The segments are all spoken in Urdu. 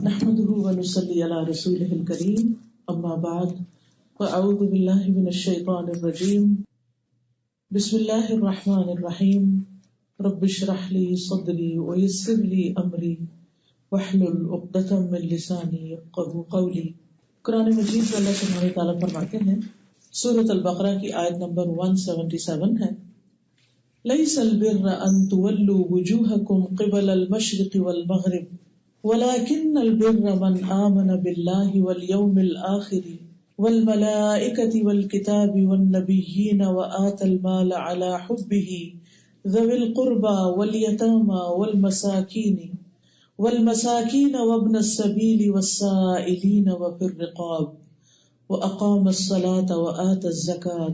نحمده ونصلي على رسوله الكريم اما بعد فاعوذ بالله من الشيطان الرجيم بسم الله الرحمن الرحيم رب اشرح لي صدري ويسر لي امري واحلل عقدة من لساني يفقهوا قولي۔ قرآن مجید میں اللہ سبحانہ تعالیٰ فرماتے ہیں، سورۃ البقرہ کی آیت نمبر 177 ہے، ليس البر ان تولوا وجوهكم قبل المشرق والمغرب ولكن البر من آمن بالله واليوم الآخر والملائكة والكتاب والنبيين وآتى المال على حبه ذوي القربى واليتامى والمساكين وابن السبيل والسائلين وفي الرقاب وأقام الصلاة وآتى الزكاة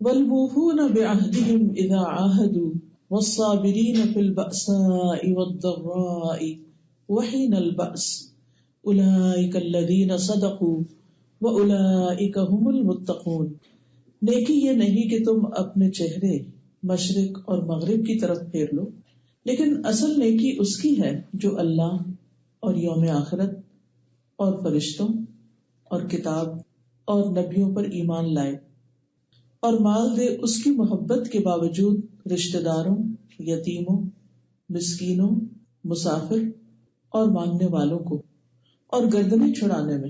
والموفون بعهدهم إذا عاهدوا والصابرين في البأساء والضراء وحين البأس اولئک الذین صدقوا واولئک هم المتقون۔ نیکی یہ نہیں کہ تم اپنے چہرے مشرق اور مغرب کی طرف پھیر لو، لیکن اصل نیکی اس کی ہے جو اللہ اور یوم آخرت اور فرشتوں اور کتاب اور نبیوں پر ایمان لائے اور مال دے اس کی محبت کے باوجود رشتہ داروں، یتیموں، مسکینوں، مسافر اور مانگنے والوں کو، اور گردنیں چھڑانے میں،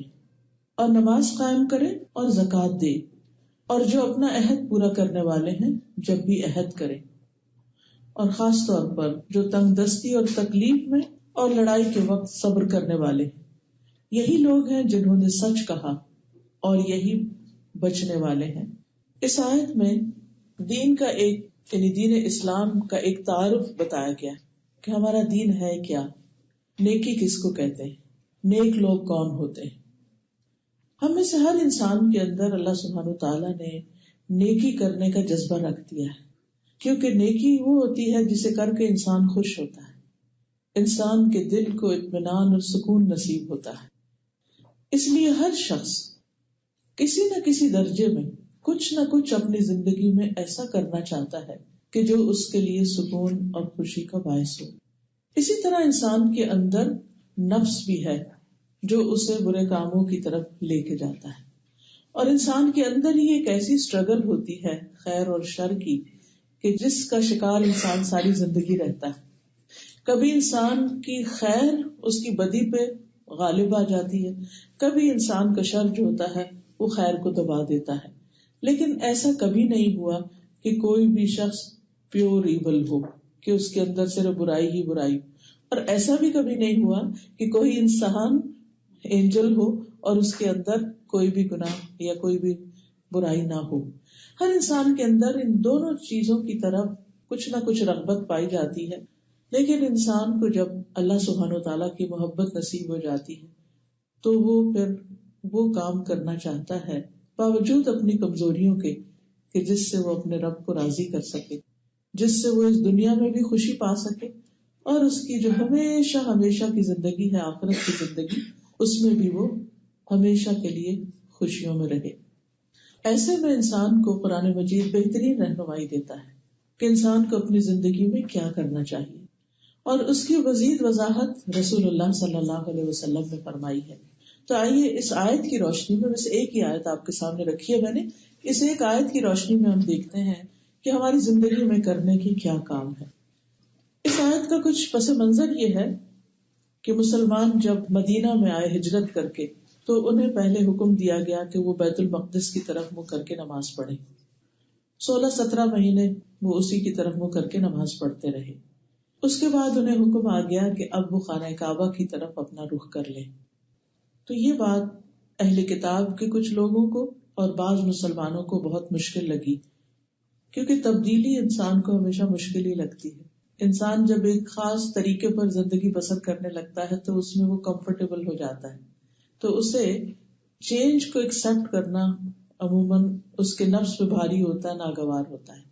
اور نماز قائم کرے اور زکوٰۃ دے، اور جو اپنا عہد پورا کرنے والے ہیں جب بھی عہد کرے، اور خاص طور پر جو تنگ دستی اور تکلیف میں اور لڑائی کے وقت صبر کرنے والے ہیں، یہی لوگ ہیں جنہوں نے سچ کہا اور یہی بچنے والے ہیں۔ اس آیت میں دین کا یعنی دین اسلام کا ایک تعارف بتایا گیا کہ ہمارا دین ہے کیا، نیکی کس کو کہتے ہیں، نیک لوگ کون ہوتے ہیں۔ ہم میں سے ہر انسان کے اندر اللہ سبحانہ تعالیٰ نے نیکی کرنے کا جذبہ رکھ دیا ہے، کیونکہ نیکی وہ ہوتی ہے جسے کر کے انسان خوش ہوتا ہے، انسان کے دل کو اطمینان اور سکون نصیب ہوتا ہے۔ اس لیے ہر شخص کسی نہ کسی درجے میں کچھ نہ کچھ اپنی زندگی میں ایسا کرنا چاہتا ہے کہ جو اس کے لیے سکون اور خوشی کا باعث ہو۔ اسی طرح انسان کے اندر نفس بھی ہے جو اسے برے کاموں کی طرف لے کے جاتا ہے، اور انسان کے اندر ہی ایک ایسی اسٹرگل ہوتی ہے خیر اور شر کی کہ جس کا شکار انسان ساری زندگی رہتا ہے۔ کبھی انسان کی خیر اس کی بدی پہ غالب آ جاتی ہے، کبھی انسان کا شر جو ہوتا ہے وہ خیر کو دبا دیتا ہے، لیکن ایسا کبھی نہیں ہوا کہ کوئی بھی شخص پیور ایول ہو، کہ اس کے اندر صرف برائی ہی برائی، اور ایسا بھی کبھی نہیں ہوا کہ کوئی انسان اینجل ہو اور اس کے اندر کوئی بھی گناہ یا کوئی بھی برائی نہ ہو۔ ہر انسان کے اندر ان دونوں چیزوں کی طرف کچھ نہ کچھ رغبت پائی جاتی ہے، لیکن انسان کو جب اللہ سبحانہ و تعالیٰ کی محبت نصیب ہو جاتی ہے تو وہ پھر وہ کام کرنا چاہتا ہے باوجود اپنی کمزوریوں کے کہ جس سے وہ اپنے رب کو راضی کر سکے، جس سے وہ اس دنیا میں بھی خوشی پا سکے اور اس کی جو ہمیشہ ہمیشہ کی زندگی ہے، آخرت کی زندگی، اس میں بھی وہ ہمیشہ کے لیے خوشیوں میں رہے۔ ایسے میں انسان کو قرآن مجید بہترین رہنمائی دیتا ہے کہ انسان کو اپنی زندگی میں کیا کرنا چاہیے، اور اس کی مزید وضاحت رسول اللہ صلی اللہ علیہ وسلم نے فرمائی ہے۔ تو آئیے اس آیت کی روشنی میں، بس ایک ہی آیت آپ کے سامنے رکھی ہے میں نے، اس ایک آیت کی روشنی میں ہم دیکھتے ہیں کہ ہماری زندگی میں کرنے کی کیا کام ہے۔ اس آیت کا کچھ پس منظر یہ ہے کہ مسلمان جب مدینہ میں آئے ہجرت کر کے تو انہیں پہلے حکم دیا گیا کہ وہ بیت المقدس کی طرف منہ کر کے نماز پڑھیں۔ 16-17 مہینے وہ اسی کی طرف منہ کر کے نماز پڑھتے رہے۔ اس کے بعد انہیں حکم آ گیا کہ اب وہ خانہ کعبہ کی طرف اپنا رخ کر لیں۔ تو یہ بات اہل کتاب کے کچھ لوگوں کو اور بعض مسلمانوں کو بہت مشکل لگی، کیونکہ تبدیلی انسان کو ہمیشہ مشکل ہی لگتی ہے۔ انسان جب ایک خاص طریقے پر زندگی بسر کرنے لگتا ہے تو اس میں وہ کمفرٹیبل ہو جاتا ہے، تو اسے چینج کو ایکسپٹ کرنا عموماً اس کے نفس پہ بھاری ہوتا ہے، ناگوار ہوتا ہے۔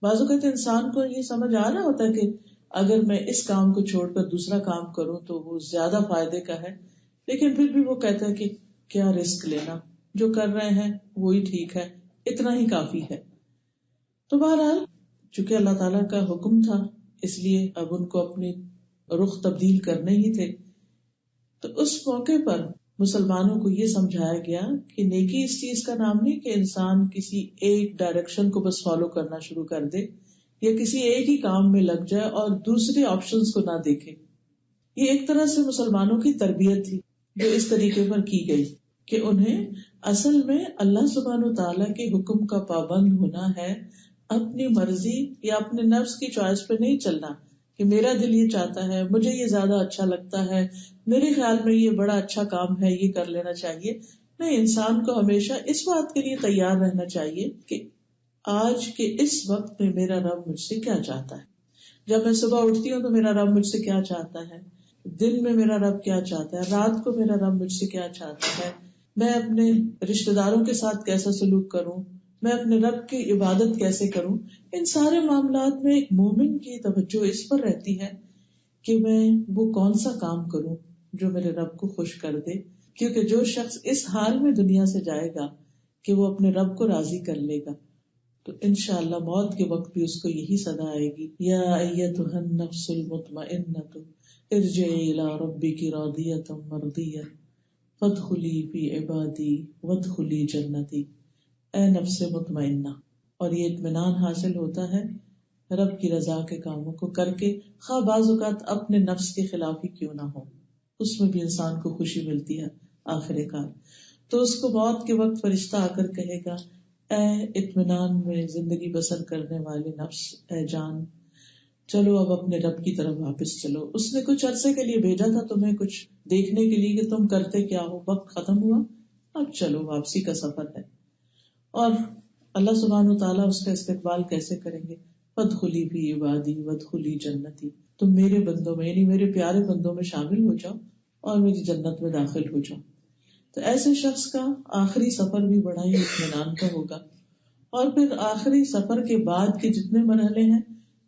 بعض اوقات انسان کو یہ سمجھ آ رہا ہوتا ہے کہ اگر میں اس کام کو چھوڑ کر دوسرا کام کروں تو وہ زیادہ فائدے کا ہے، لیکن پھر بھی وہ کہتا ہے کہ کیا رسک لینا، جو کر رہے ہیں وہی ٹھیک ہے، اتنا ہی کافی ہے۔ تو بہرحال چونکہ اللہ تعالیٰ کا حکم تھا، اس لیے اب ان کو اپنی رخ تبدیل کرنے ہی تھے۔ تو اس موقع پر مسلمانوں کو یہ سمجھایا گیا کہ نیکی اس چیز کا نام نہیں کہ انسان کسی ایک ڈائریکشن کو بس فالو کرنا شروع کر دے یا کسی ایک ہی کام میں لگ جائے اور دوسرے آپشنز کو نہ دیکھے. یہ ایک طرح سے مسلمانوں کی تربیت تھی جو اس طریقے پر کی گئی کہ انہیں اصل میں اللہ سبحانہ وتعالیٰ کے حکم کا پابند ہونا ہے، اپنی مرضی یا اپنے نفس کی چوائس پہ نہیں چلنا کہ میرا دل یہ چاہتا ہے، مجھے یہ زیادہ اچھا لگتا ہے، میرے خیال میں یہ بڑا اچھا کام ہے، یہ کر لینا چاہیے. نہیں، انسان کو ہمیشہ اس بات کے لیے تیار رہنا چاہیے کہ آج کے اس وقت میں میرا رب مجھ سے کیا چاہتا ہے. جب میں صبح اٹھتی ہوں تو میرا رب مجھ سے کیا چاہتا ہے، دن میں میرا رب کیا چاہتا ہے، رات کو میرا رب مجھ سے کیا چاہتا ہے، میں اپنے رشتہ داروں کے ساتھ کیسا سلوک کروں، میں اپنے رب کی عبادت کیسے کروں. ان سارے معاملات میں ایک مومن کی توجہ اس پر رہتی ہے کہ میں وہ کون سا کام کروں جو میرے رب کو خوش کر دے. کیونکہ جو شخص اس حال میں دنیا سے جائے گا کہ وہ اپنے رب کو راضی کر لے گا تو انشاءاللہ موت کے وقت بھی اس کو یہی صدا آئے گی، یا ایتھا النفس المطمئنۃ ارجعی الی ربک راضیۃ مرضیہ فادخلی فی عبادی وادخلی جنتی. اے نفس مطمئنہ. اور یہ اطمینان حاصل ہوتا ہے رب کی رضا کے کاموں کو کر کے، خواہ بعض اوقات اپنے نفس کے خلاف ہی کیوں نہ ہو، اس میں بھی انسان کو خوشی ملتی ہے آخر کار. تو اس کو موت کے وقت فرشتہ آ کر کہے گا، اے اطمینان میں زندگی بسر کرنے والے نفس، اے جان، چلو اب اپنے رب کی طرف واپس چلو. اس نے کچھ عرصے کے لیے بھیجا تھا تمہیں کچھ دیکھنے کے لیے کہ تم کرتے کیا ہو، وقت ختم ہوا، اب چلو واپسی کا سفر ہے. اور اللہ سبحانہ وتعالیٰ اس کا استقبال کیسے کریں گے؟ فادخلی فی عبادی وادخلی جنتی. تم میرے بندوں میں یعنی میرے پیارے بندوں میں شامل ہو جاؤ اور میری جنت میں داخل ہو جاؤ. تو ایسے شخص کا آخری سفر بھی بڑا ہی اطمینان کا ہوگا، اور پھر آخری سفر کے بعد کے جتنے مرحلے ہیں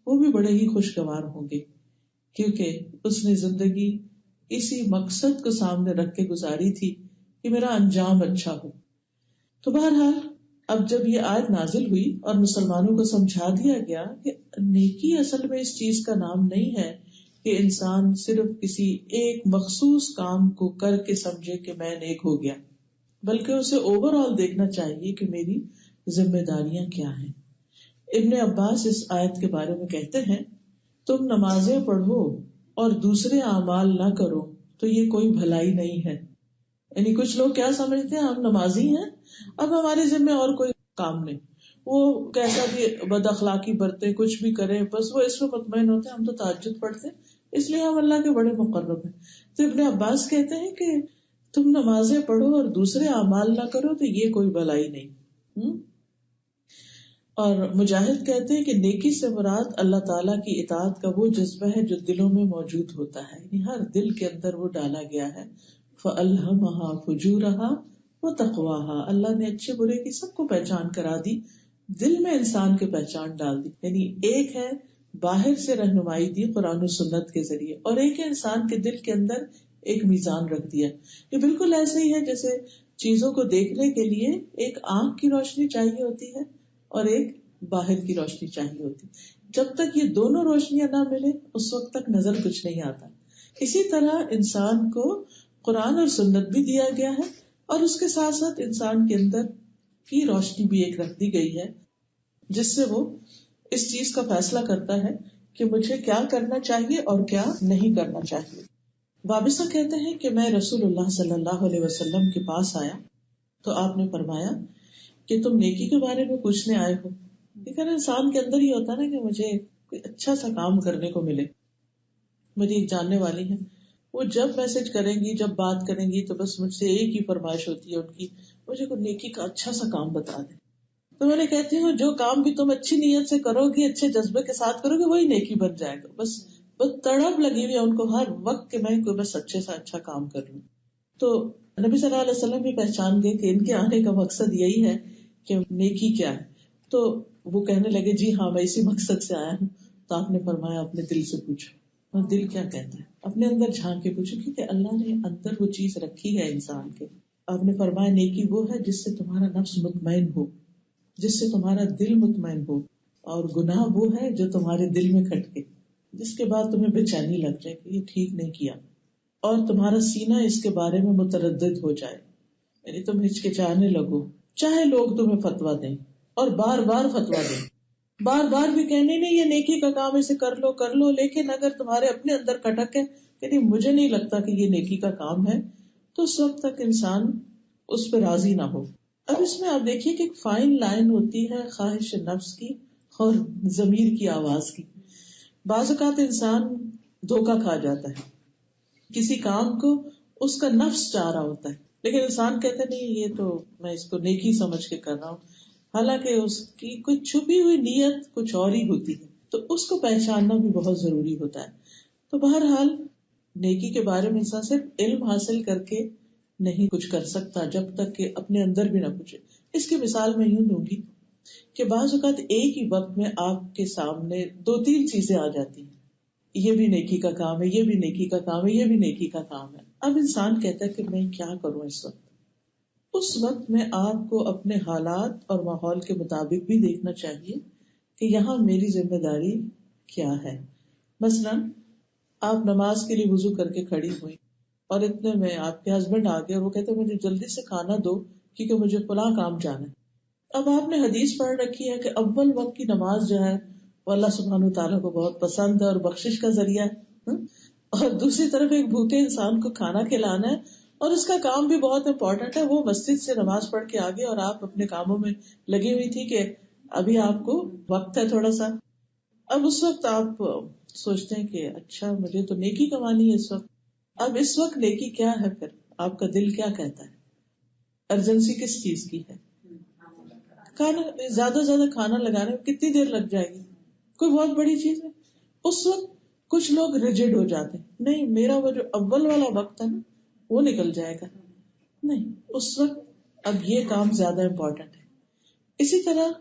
وہ بھی بڑے ہی خوشگوار ہوں گے، کیونکہ اس نے زندگی اسی مقصد کو سامنے رکھ کے گزاری تھی کہ میرا انجام اچھا ہو. تو بہرحال اب جب یہ آیت نازل ہوئی اور مسلمانوں کو سمجھا دیا گیا کہ نیکی اصل میں اس چیز کا نام نہیں ہے کہ انسان صرف کسی ایک مخصوص کام کو کر کے سمجھے کہ میں نیک ہو گیا، بلکہ اسے اوور آل دیکھنا چاہیے کہ میری ذمہ داریاں کیا ہیں. ابن عباس اس آیت کے بارے میں کہتے ہیں، تم نمازیں پڑھو اور دوسرے اعمال نہ کرو تو یہ کوئی بھلائی نہیں ہے. یعنی کچھ لوگ کیا سمجھتے ہیں، ہم نمازی ہیں، اب ہمارے ذمہ اور کوئی کام نہیں، وہ کیسا بھی بد اخلاقی برتے، کچھ بھی کریں، بس وہ اس میں مطمئن ہوتے ہیں ہم تو تہجد پڑھتے اس لیے ہم اللہ کے بڑے مقرب ہیں. تو ابن عباس کہتے ہیں کہ تم نمازیں پڑھو اور دوسرے اعمال نہ کرو تو یہ کوئی بھلائی نہیں. اور مجاہد کہتے ہیں کہ نیکی سے مراد اللہ تعالیٰ کی اطاعت کا وہ جذبہ ہے جو دلوں میں موجود ہوتا ہے، یعنی ہر دل کے اندر وہ ڈالا گیا ہے. فَأَلْهَمَهَا فُجُورَهَا وَتَقْوَاهَا. اللہ نے اچھے برے کی سب کو پہچان کرا دی، دل میں انسان کے پہچان ڈال دی. یعنی ایک ہے باہر سے رہنمائی دی قرآن و سنت کے ذریعے، اور ایک ہے انسان کے دل کے اندر ایک میزان رکھ دیا. یہ بالکل ایسے ہی ہے جیسے چیزوں کو دیکھنے کے لیے ایک آنکھ کی روشنی چاہیے ہوتی ہے اور ایک باہر کی روشنی چاہیے ہوتی. جب تک یہ دونوں روشنیاں نہ ملے اس وقت تک نظر کچھ نہیں آتا. اسی طرح انسان کو قرآن اور سنت بھی دیا گیا ہے، اور اس کے ساتھ ساتھ انسان کے اندر کی روشنی بھی ایک رکھ دی گئی ہے جس سے وہ اس چیز کا فیصلہ کرتا ہے کہ مجھے کیا کرنا چاہیے اور کیا نہیں کرنا چاہیے. وابصہ کہتے ہیں کہ میں رسول اللہ صلی اللہ علیہ وسلم کے پاس آیا تو آپ نے فرمایا کہ تم نیکی کے بارے میں پوچھنے آئے ہو. لیکن انسان کے اندر یہ ہوتا ہے نا کہ مجھے کوئی اچھا سا کام کرنے کو ملے. میری ایک جاننے والی ہے، وہ جب میسج کریں گی، جب بات کریں گی تو بس مجھ سے ایک ہی فرمائش ہوتی ہے ان کی، مجھے کوئی نیکی کا اچھا سا کام بتا دیں. تو میں نے کہتی ہوں جو کام بھی تم اچھی نیت سے کرو گی، اچھے جذبے کے ساتھ کرو گے، وہی نیکی بن جائے گا. بس تڑپ لگی ہوئی ہے ان کو ہر وقت کہ میں کوئی بس اچھے سے اچھا کام کر لوں. تو نبی صلی اللہ علیہ وسلم بھی پہچان گئے کہ ان کے آنے کا مقصد یہی ہے کہ نیکی کیا ہے. تو وہ کہنے لگے جی ہاں میں اسی مقصد سے آیا ہوں. تو آپ نے فرمایا اپنے دل سے پوچھو، اور دل کیا کہتا ہے اپنے اندر جھانک کے پوچھو، کیونکہ اللہ نے اندر وہ چیز رکھی ہے انسان کے. آپ نے فرمایا نیکی وہ ہے جس سے تمہارا نفس مطمئن ہو، جس سے تمہارا دل مطمئن ہو، اور گناہ وہ ہے جو تمہارے دل میں کھٹکے، جس کے بعد تمہیں بے چینی لگ جائے کہ یہ ٹھیک نہیں کیا. اور تمہارا سینہ اس کے بارے میں متردد ہو جائے، یعنی تم ہچکچانے لگو، چاہے لوگ تمہیں فتویٰ دیں اور بار بار فتویٰ دیں، بار بار بھی کہنے نہیں یہ نیکی کا کام اسے کر لو، لیکن اگر تمہارے اپنے اندر کٹک ہے کہ نہیں مجھے نہیں لگتا کہ یہ نیکی کا کام ہے، تو اس وقت تک انسان اس پہ راضی نہ ہو۔ اب اس میں آپ دیکھیے کہ ایک فائن لائن ہوتی ہے خواہش نفس کی اور ضمیر کی آواز کی۔ بعض اوقات انسان دھوکا کھا جاتا ہے، کسی کام کو اس کا نفس چاہ رہا ہوتا ہے، لیکن انسان کہتا نہیں یہ تو میں اس کو نیکی سمجھ کے کر رہا ہوں، حالانکہ اس کی کوئی چھپی ہوئی نیت کچھ اور ہی ہوتی ہے، تو اس کو پہچاننا بھی بہت ضروری ہوتا ہے۔ تو بہرحال نیکی کے بارے میں انسان صرف علم حاصل کر کے نہیں کچھ کر سکتا جب تک کہ اپنے اندر بھی نہ پوچھے۔ اس کی مثال میں یوں دوں گی کہ بعض اوقات ایک ہی وقت میں آپ کے سامنے 2-3 چیزیں آ جاتی ہیں، یہ بھی نیکی کا کام ہے، یہ بھی نیکی کا کام ہے، یہ بھی نیکی کا کام ہے۔ اب انسان کہتا ہے کہ میں کیا کروں اس وقت؟ اس وقت میں آپ کو اپنے حالات اور ماحول کے مطابق بھی دیکھنا چاہیے کہ یہاں میری ذمہ داری کیا ہے۔ مثلاً آپ نماز کے لیے وضو کر کے کھڑی ہوئی اور اتنے میں آپ کے ہسبینڈ آ گئے اور وہ کہتے ہیں مجھے جلدی سے کھانا دو کیونکہ مجھے فلاں کام جانا ہے۔ اب آپ نے حدیث پڑھ رکھی ہے کہ اول وقت کی نماز جو ہے وہ اللہ سبحانہ تعالیٰ کو بہت پسند ہے اور بخشش کا ذریعہ ہے، اور دوسری طرف ایک بھوکے انسان کو کھانا کھلانا ہے اور اس کا کام بھی بہت امپورٹنٹ ہے۔ وہ مسجد سے نماز پڑھ کے آگے اور آپ اپنے کاموں میں لگی ہوئی تھی کہ ابھی آپ کو وقت ہے تھوڑا سا۔ اب اس وقت آپ سوچتے ہیں کہ اچھا مجھے تو نیکی کمانی ہے اس وقت۔ اب اس وقت نیکی کیا ہے؟ پھر آپ کا دل کیا کہتا ہے؟ ارجنسی کس چیز کی ہے؟ کھانا، زیادہ سے زیادہ کھانا لگانے میں کتنی دیر لگ جائے گی؟ کوئی بہت بڑی چیز ہے؟ اس وقت کچھ لوگ ریجڈ ہو جاتے ہیں، نہیں میرا وہ جو اول والا وقت ہے نا وہ نکل جائے گا، نہیں اس وقت اب یہ کام زیادہ امپورٹنٹ ہے۔ اسی طرح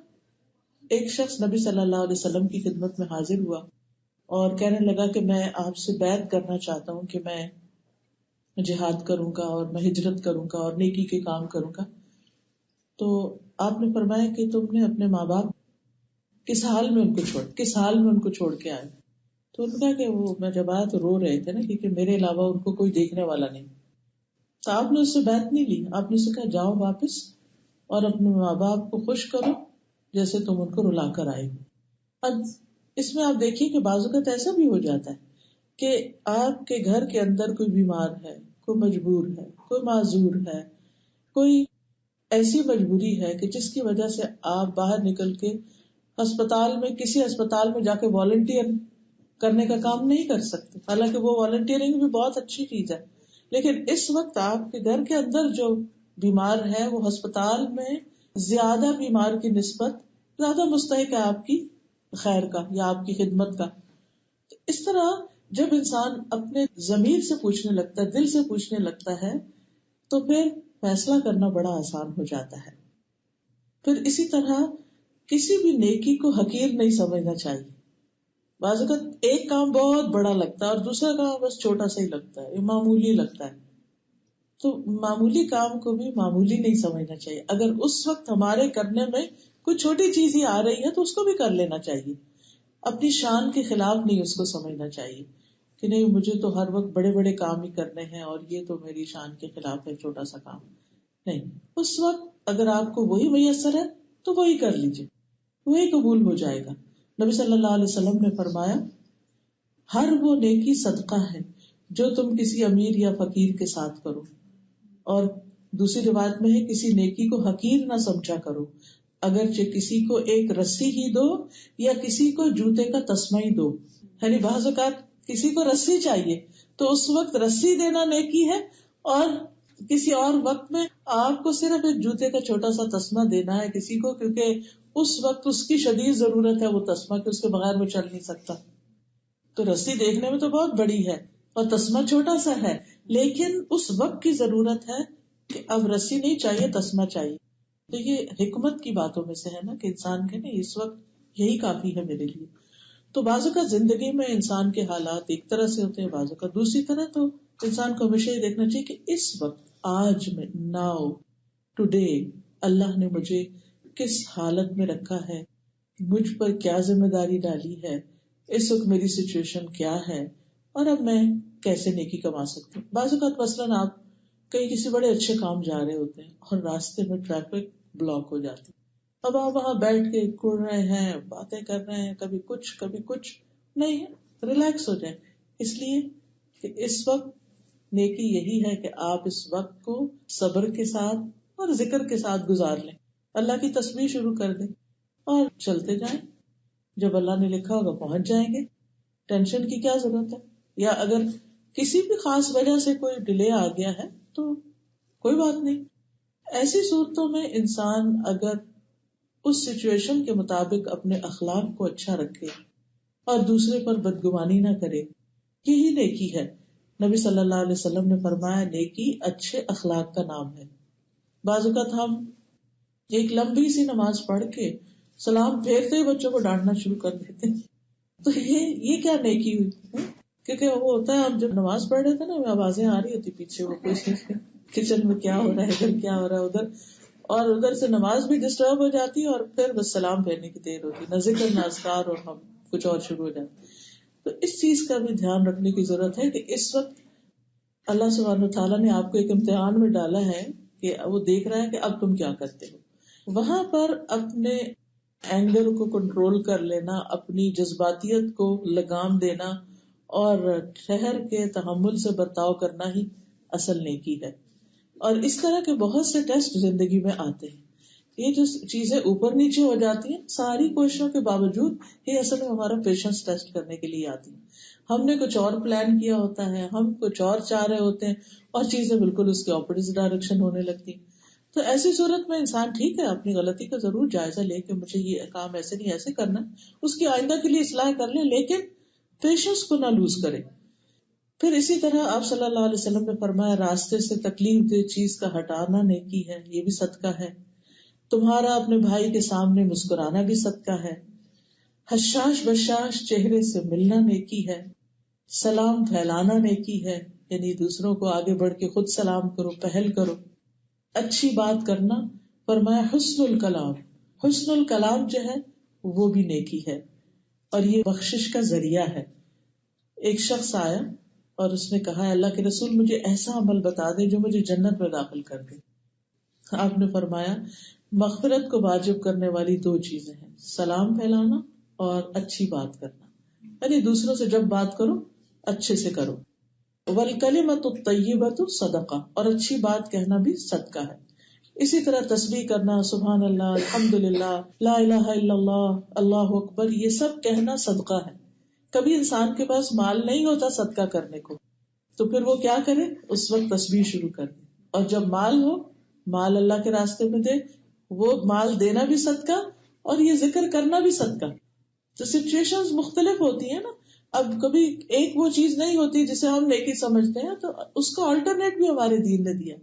ایک شخص نبی صلی اللہ علیہ وسلم کی خدمت میں حاضر ہوا اور کہنے لگا کہ میں آپ سے بیعت کرنا چاہتا ہوں کہ میں جہاد کروں گا اور میں ہجرت کروں گا اور نیکی کے کام کروں گا۔ تو آپ نے فرمایا کہ تم نے اپنے ماں باپ کس حال میں ان کو چھوڑ کے آئے؟ تو ان کا کہ وہ میں جب آیا تو رو رہے تھے نا، کیونکہ میرے علاوہ ان کو کوئی دیکھنے والا نہیں۔ تو آپ نے اس سے بیعت نہیں لی، آپ نے اسے کہا جاؤ واپس اور اپنے ماں باپ کو خوش کرو جیسے تم ان کو رلا کر آئے ہو۔ اب اس میں آپ دیکھیے کہ بعض اوقات ایسا بھی ہو جاتا ہے کہ آپ کے گھر کے اندر کوئی بیمار ہے، کوئی مجبور ہے، کوئی معذور ہے، کوئی ایسی مجبوری ہے کہ جس کی وجہ سے آپ باہر نکل کے ہسپتال میں کسی ہسپتال میں جا کے والنٹیئر کرنے کا کام نہیں کر سکتے، حالانکہ وہ والنٹیئرنگ بھی بہت اچھی چیز ہے، لیکن اس وقت آپ کے گھر کے اندر جو بیمار ہے وہ ہسپتال میں زیادہ بیمار کی نسبت زیادہ مستحق ہے آپ کی خیر کا یا آپ کی خدمت کا۔ تو اس طرح جب انسان اپنے ضمیر سے پوچھنے لگتا ہے، دل سے پوچھنے لگتا ہے، تو پھر فیصلہ کرنا بڑا آسان ہو جاتا ہے۔ پھر اسی طرح کسی بھی نیکی کو حقیر نہیں سمجھنا چاہیے۔ بعض اوقات ایک کام بہت بڑا لگتا ہے اور دوسرا کام بس چھوٹا سا ہی لگتا ہے، یہ معمولی لگتا ہے، تو معمولی کام کو بھی معمولی نہیں سمجھنا چاہیے۔ اگر اس وقت ہمارے کرنے میں کوئی چھوٹی چیز ہی آ رہی ہے تو اس کو بھی کر لینا چاہیے، اپنی شان کے خلاف نہیں اس کو سمجھنا چاہیے کہ نہیں مجھے تو ہر وقت بڑے بڑے کام ہی کرنے ہیں اور یہ تو میری شان کے خلاف ہے چھوٹا سا کام۔ نہیں، اس وقت اگر آپ کو وہی میسر ہے تو وہی کر لیجیے، وہی قبول ہو جائے گا۔ نبی صلی اللہ علیہ وسلم نے فرمایا ہر وہ نیکی صدقہ ہے جو تم کسی امیر یا فقیر کے ساتھ کرو، اور دوسری روایت میں ہے کسی نیکی کو حقیر نہ سمجھا کرو، اگرچہ کسی کو ایک رسی ہی دو یا کسی کو جوتے کا تسمہ ہی دو۔ یعنی بعض اوقات کسی کو رسی چاہیے تو اس وقت رسی دینا نیکی ہے، اور کسی اور وقت میں آپ کو صرف ایک جوتے کا چھوٹا سا تسمہ دینا ہے کسی کو، کیونکہ اس وقت اس کی شدید ضرورت ہے وہ تسمہ، کہ اس کے بغیر وہ چل نہیں سکتا۔ تو رسی دیکھنے میں تو بہت بڑی ہے اور تسمہ چھوٹا سا ہے، لیکن اس وقت کی ضرورت ہے کہ اب رسی نہیں چاہیے، تسمہ چاہیے۔ تو یہ حکمت کی باتوں میں سے ہے نا کہ انسان کے نہیں اس وقت یہی کافی ہے میرے لیے۔ تو بعض اوقات زندگی میں انسان کے حالات ایک طرح سے ہوتے ہیں، بعض اوقات دوسری طرح، تو انسان کو ہمیشہ یہ دیکھنا چاہیے کہ اس وقت، آج میں، ناؤ، ٹوڈے، اللہ نے مجھے کس حالت میں رکھا ہے، مجھ پر کیا ذمہ داری ڈالی ہے، اس وقت میری سچویشن کیا ہے، اور اب میں کیسے نیکی کما سکتے ہیں. بعض اوقات مثلاً آپ کہیں کسی بڑے اچھے کام جا رہے ہوتے ہیں اور راستے میں ٹریفک بلاک ہو جاتی. اب آپ وہاں بیٹھ کے کڑ رہے ہیں, باتیں کر رہے ہیں, کبھی کچھ نہیں ہے. ریلیکس ہو جائیں, اس لیے کہ اس وقت نیکی یہی ہے کہ آپ اس وقت کو صبر کے ساتھ اور ذکر کے ساتھ گزار لیں, اللہ کی تسبیح شروع کر دیں اور چلتے جائیں. جب اللہ نے لکھا ہوگا پہنچ جائیں گے, ٹینشن کی کیا ضرورت ہے. یا اگر کسی بھی خاص وجہ سے کوئی ڈیلے آ گیا ہے تو کوئی بات نہیں. ایسی صورتوں میں انسان اگر اس سچویشن کے مطابق اپنے اخلاق کو اچھا رکھے اور دوسرے پر بدگمانی نہ کرے, یہی نیکی ہے. نبی صلی اللہ علیہ وسلم نے فرمایا نیکی اچھے اخلاق کا نام ہے. بعض اوقات ہم ایک لمبی سی نماز پڑھ کے سلام پھیرتے ہی بچوں کو ڈانٹنا شروع کر دیتے ہیں, تو یہ کیا نیکی ہوئی. کیونکہ وہ ہوتا ہے ہم جب نماز پڑھ رہے تھے نا, آوازیں آ رہی ہوتی پیچھے, وہ کوئی کچن میں کیا ہو رہا ہے, ادھر کیا ہو رہا ہے, ادھر, اور ادھر سے نماز بھی ڈسٹرب ہو جاتی ہے اور پھر بس سلام پھیرنے کی دیر ہوتی, نہ ذکر نہ اذکار, اور ہم کچھ اور شروع ہو جاتے. تو اس چیز کا بھی دھیان رکھنے کی ضرورت ہے کہ اس وقت اللہ سبحانہ وتعالیٰ نے آپ کو ایک امتحان میں ڈالا ہے کہ وہ دیکھ رہا ہے کہ اب تم کیا کرتے ہو. وہاں پر اپنے اینگر کو کنٹرول کر لینا, اپنی جذباتیت کو لگام دینا اور ٹھہر کے تحمل سے برتاؤ کرنا ہی اصل نیکی ہے. اور اس طرح کے بہت سے ٹیسٹ زندگی میں آتے ہیں. یہ جو چیزیں اوپر نیچے ہو جاتی ہیں, ساری کوششوں کے باوجود یہ اصل میں ہمارا پیشنس ٹیسٹ کرنے کے لیے آتی ہیں. ہم نے کچھ اور پلان کیا ہوتا ہے, ہم کچھ اور چاہ رہے ہوتے ہیں, اور چیزیں بالکل اس کے اپوزٹ ڈائریکشن ہونے لگتی. تو ایسی صورت میں انسان ٹھیک ہے اپنی غلطی کا ضرور جائزہ لے کہ مجھے یہ کام ایسے نہیں ایسے کرنا, اس کی آئندہ کے لیے اصلاح کر لیں, لیکن پیشنس کو نہ لوز کرے. پھر اسی طرح آپ صلی اللہ علیہ وسلم نے فرمایا راستے سے تکلیف دہ چیز کا ہٹانا نیکی ہے, یہ بھی صدقہ ہے. تمہارا اپنے بھائی کے سامنے مسکرانا بھی صدقہ ہے. حشاش بشاش چہرے سے ملنا نیکی ہے. سلام پھیلانا نیکی ہے, یعنی دوسروں کو آگے بڑھ کے خود سلام کرو, پہل کرو. اچھی بات کرنا, فرمایا حسن الکلام, حسن الکلام جو ہے وہ بھی نیکی ہے اور یہ بخشش کا ذریعہ ہے. ایک شخص آیا اور اس نے کہا اللہ کے رسول مجھے ایسا عمل بتا دے جو مجھے جنت میں داخل کر دے. آپ نے فرمایا مغفرت کو واجب کرنے والی 2 چیزیں ہیں, سلام پھیلانا اور اچھی بات کرنا, یعنی دوسروں سے جب بات کرو اچھے سے کرو. والکلمۃ الطیبۃ صدقہ, اور اچھی بات کہنا بھی صدقہ ہے. اسی طرح تسبیح کرنا, سبحان اللہ, الحمدللہ, لا الہ الا اللہ, اللہ اکبر, یہ سب کہنا صدقہ ہے. کبھی انسان کے پاس مال نہیں ہوتا صدقہ کرنے کو, تو پھر وہ کیا کرے, اس وقت تسبیح شروع کر دے. اور جب مال ہو, مال اللہ کے راستے میں دے, وہ مال دینا بھی صدقہ اور یہ ذکر کرنا بھی صدقہ. تو سچویشنز مختلف ہوتی ہیں نا. اب کبھی ایک وہ چیز نہیں ہوتی جسے ہم نیکی سمجھتے ہیں, تو اس کا آلٹرنیٹ بھی ہمارے دین نے دیا.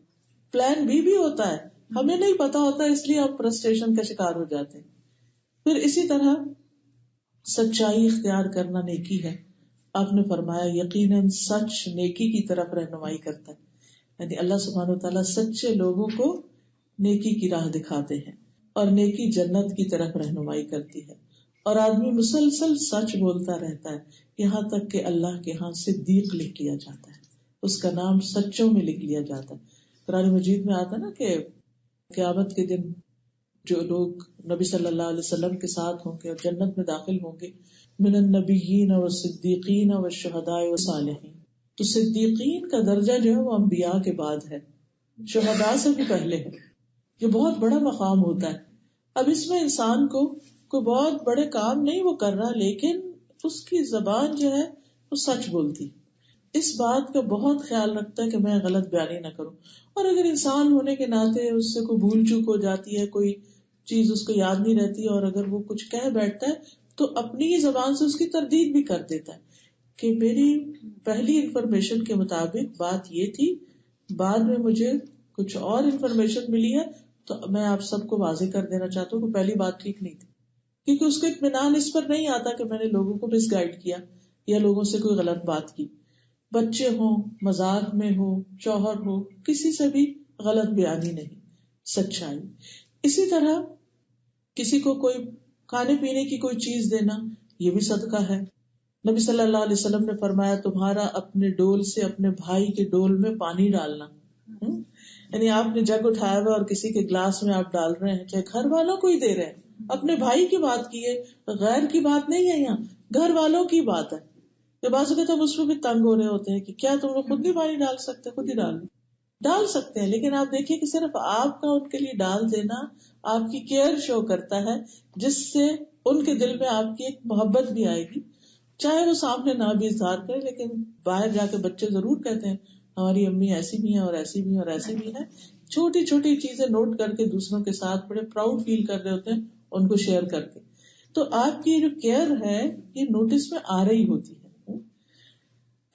پلان بھی ہوتا ہے, ہمیں نہیں پتا ہوتا, اس لیے ہم فرسٹریشن کا شکار ہو جاتے ہیں. پھر اسی طرح سچائی اختیار کرنا نیکی ہے. آپ نے فرمایا یقیناً سچ نیکی کی طرف رہنمائی کرتا ہے, یعنی اللہ سبحانہ وتعالیٰ سچے لوگوں کو نیکی کی راہ دکھاتے ہیں اور نیکی جنت کی طرف رہنمائی کرتی ہے. اور آدمی مسلسل سچ بولتا رہتا ہے یہاں تک کہ اللہ کے ہاں صدیق لکھ لیا جاتا ہے, اس کا نام سچوں میں لکھ لیا جاتا ہے. قرآن مجید میں آتا ہے نا کہ قیامت کے دن جو لوگ نبی صلی اللہ علیہ وسلم کے ساتھ ہوں گے اور جنت میں داخل ہوں گے, من النبیین والصدیقین والشہداء والصالحین. تو صدیقین کا درجہ جو ہے وہ انبیاء کے بعد ہے, شہداء سے بھی پہلے ہے. یہ بہت بڑا مقام ہوتا ہے. اب اس میں انسان کو کوئی بہت بڑے کام نہیں وہ کر رہا, لیکن اس کی زبان جو ہے وہ سچ بولتی, اس بات کا بہت خیال رکھتا ہے کہ میں غلط بیانی نہ کروں. اور اگر انسان ہونے کے ناطے اس سے کوئی بھول چوک ہو جاتی ہے, کوئی چیز اس کو یاد نہیں رہتی, اور اگر وہ کچھ کہہ بیٹھتا ہے تو اپنی ہی زبان سے اس کی تردید بھی کر دیتا ہے کہ میری پہلی انفارمیشن کے مطابق بات یہ تھی, بعد میں مجھے کچھ اور انفارمیشن ملی ہے, تو میں آپ سب کو واضح کر دینا چاہتا ہوں کہ پہلی بات ٹھیک نہیں تھی. کیونکہ اس کو اطمینان اس پر نہیں آتا کہ میں نے لوگوں کو مس گائیڈ کیا یا لوگوں سے کوئی غلط بات کی. بچے ہوں, مذاق میں ہو, شوہر ہو, کسی سے بھی غلط بیانی نہیں, سچائی. اسی طرح کسی کو کوئی کھانے پینے کی کوئی چیز دینا, یہ بھی صدقہ ہے. نبی صلی اللہ علیہ وسلم نے فرمایا تمہارا اپنے ڈول سے اپنے بھائی کے ڈول میں پانی ڈالنا، یعنی آپ نے جگ اٹھایا ہوا اور کسی کے گلاس میں آپ ڈال رہے ہیں، چاہے گھر والوں کو ہی دے رہے ہیں، اپنے بھائی کی بات کی ہے، غیر کی بات نہیں ہے، یہاں گھر والوں کی بات ہے. کہ بعض اوقات ہم اس میں بھی تنگ ہو رہے ہوتے ہیں کہ کیا تم لوگ خود نہیں پانی ڈال سکتے، خود ہی ڈال سکتے ہیں، لیکن آپ دیکھیے کہ صرف آپ کا ان کے لیے ڈال دینا آپ کی کیئر شو کرتا ہے، جس سے ان کے دل میں آپ کی ایک محبت بھی آئے گی، چاہے وہ سامنے نہ بھی اظہار کرے، لیکن باہر جا کے بچے ضرور کہتے ہیں ہماری امی ایسی بھی ہیں اور ایسی بھی اور ایسی بھی ہے. چھوٹی چھوٹی چیزیں نوٹ کر کے دوسروں کے ساتھ بڑے پراؤڈ فیل کر رہے ہوتے ہیں ان کو شیئر کر کے. تو آپ کی جو کیئر ہے یہ نوٹس میں آ رہی ہوتی ہے.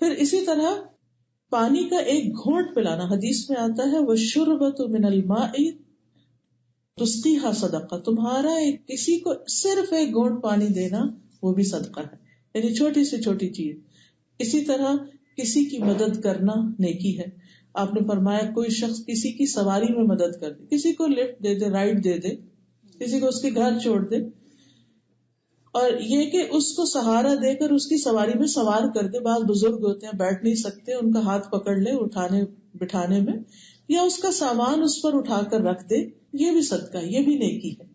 پھر اسی طرح پانی کا ایک گھونٹ پلانا، حدیث میں آتا ہے وَالشُّرْبَةُ مِنَ الْمَاءِ تُسْقِيهَا صدقہ، تمہارا کسی کو صرف ایک گھونٹ پانی دینا وہ بھی صدقہ ہے، یعنی چھوٹی سے چھوٹی چیز. اسی طرح کسی کی مدد کرنا نیکی ہے. آپ نے فرمایا کوئی شخص کسی کی سواری میں مدد کر دے، کسی کو لفٹ دے دے، رائڈ دے دے، کسی کو اس کے گھر چھوڑ دے، اور یہ کہ اس کو سہارا دے کر اس کی سواری میں سوار کر دے. بعض بزرگ ہوتے ہیں بیٹھ نہیں سکتے، ان کا ہاتھ پکڑ لے اٹھانے بٹھانے میں، یا اس کا سامان اس پر اٹھا کر رکھ دے، یہ بھی صدقہ ہے، یہ بھی نیکی ہے.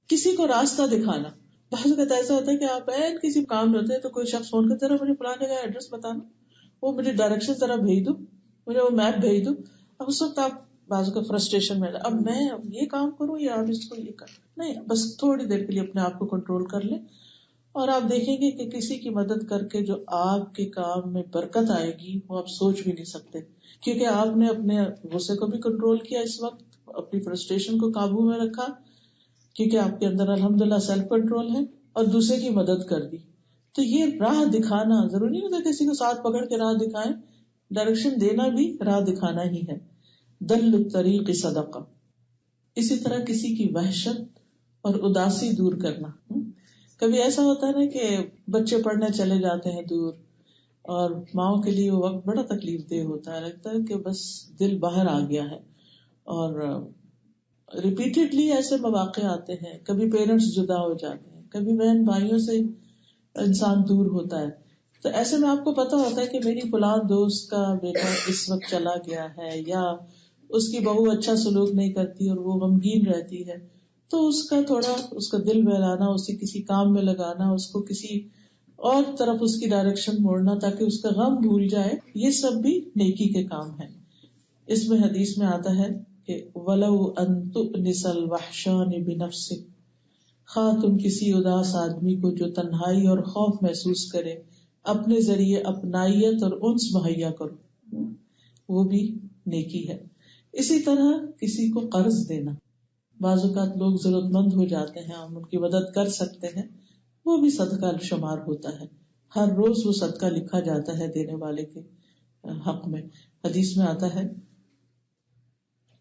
کسی کو راستہ دکھانا، بعض اوقات ایسا ہوتا ہے کہ آپ کسی کام میں ہوتے ہیں تو کوئی شخص فون کرتا ہے مجھے فلاں جگہ ایڈریس بتانا، وہ مجھے ڈائریکشن ذرا بھیج دو، مجھے وہ میپ بھیج دو. اب اس وقت آپ بعض کا فرسٹریشن میں اب میں یہ کام کروں یا اب اس کو یہ کر، نہیں، بس تھوڑی دیر کے لیے اپنے آپ کو کنٹرول کر لیں اور آپ دیکھیں گے کہ کسی کی مدد کر کے جو آپ کے کام میں برکت آئے گی وہ آپ سوچ بھی نہیں سکتے، کیونکہ آپ نے اپنے غصے کو بھی کنٹرول کیا، اس وقت اپنی فرسٹریشن کو قابو میں رکھا کیونکہ آپ کے اندر الحمدللہ سیلف کنٹرول ہے، اور دوسرے کی مدد کر دی. تو یہ راہ دکھانا ضروری نہیں ہوتا کسی کو ساتھ پکڑ کے راہ دکھائیں، ڈائریکشن دینا بھی راہ دکھانا ہی ہے. دل الطریق صدقہ. اسی طرح کسی کی وحشت اور اداسی دور کرنا. کبھی ایسا ہوتا ہے نا کہ بچے پڑھنے چلے جاتے ہیں دور اور ماؤں کے لیے وہ وقت بڑا تکلیف دہ ہوتا ہے، لگتا ہے کہ بس دل باہر آ گیا ہے. اور ریپیٹڈلی ایسے مواقع آتے ہیں، کبھی پیرنٹس جدا ہو جاتے ہیں، کبھی بہن بھائیوں سے انسان دور ہوتا ہے. تو ایسے میں آپ کو پتا ہوتا ہے کہ میری فلاں دوست کا بیٹا اس وقت چلا گیا ہے، یا اس کی بہو اچھا سلوک نہیں کرتی اور وہ غمگین رہتی ہے، تو اس کا تھوڑا اس کا دل بہلانا، اسے کسی کام میں لگانا، اس کو کسی اور طرف اس کی ڈائریکشن موڑنا تاکہ اس کا غم بھول جائے، یہ سب بھی نیکی کے کام ہے. اس میں حدیث میں آتا ہے کہ وَلَوْ أَن تُؤْنِسَ الْوَحْشَانِ بِنَفْسِكَ، خواہ تم کسی اداس آدمی کو جو تنہائی اور خوف محسوس کرے اپنے ذریعے اپنائیت اور انس مہیا کرو، وہ بھی نیکی ہے. اسی طرح کسی کو قرض دینا، بعض اوقات لوگ ضرورت مند ہو جاتے ہیں، ہم ان کی مدد کر سکتے ہیں، وہ بھی صدقہ شمار ہوتا ہے. ہر روز وہ صدقہ لکھا جاتا ہے دینے والے کے حق میں. حدیث میں آتا ہے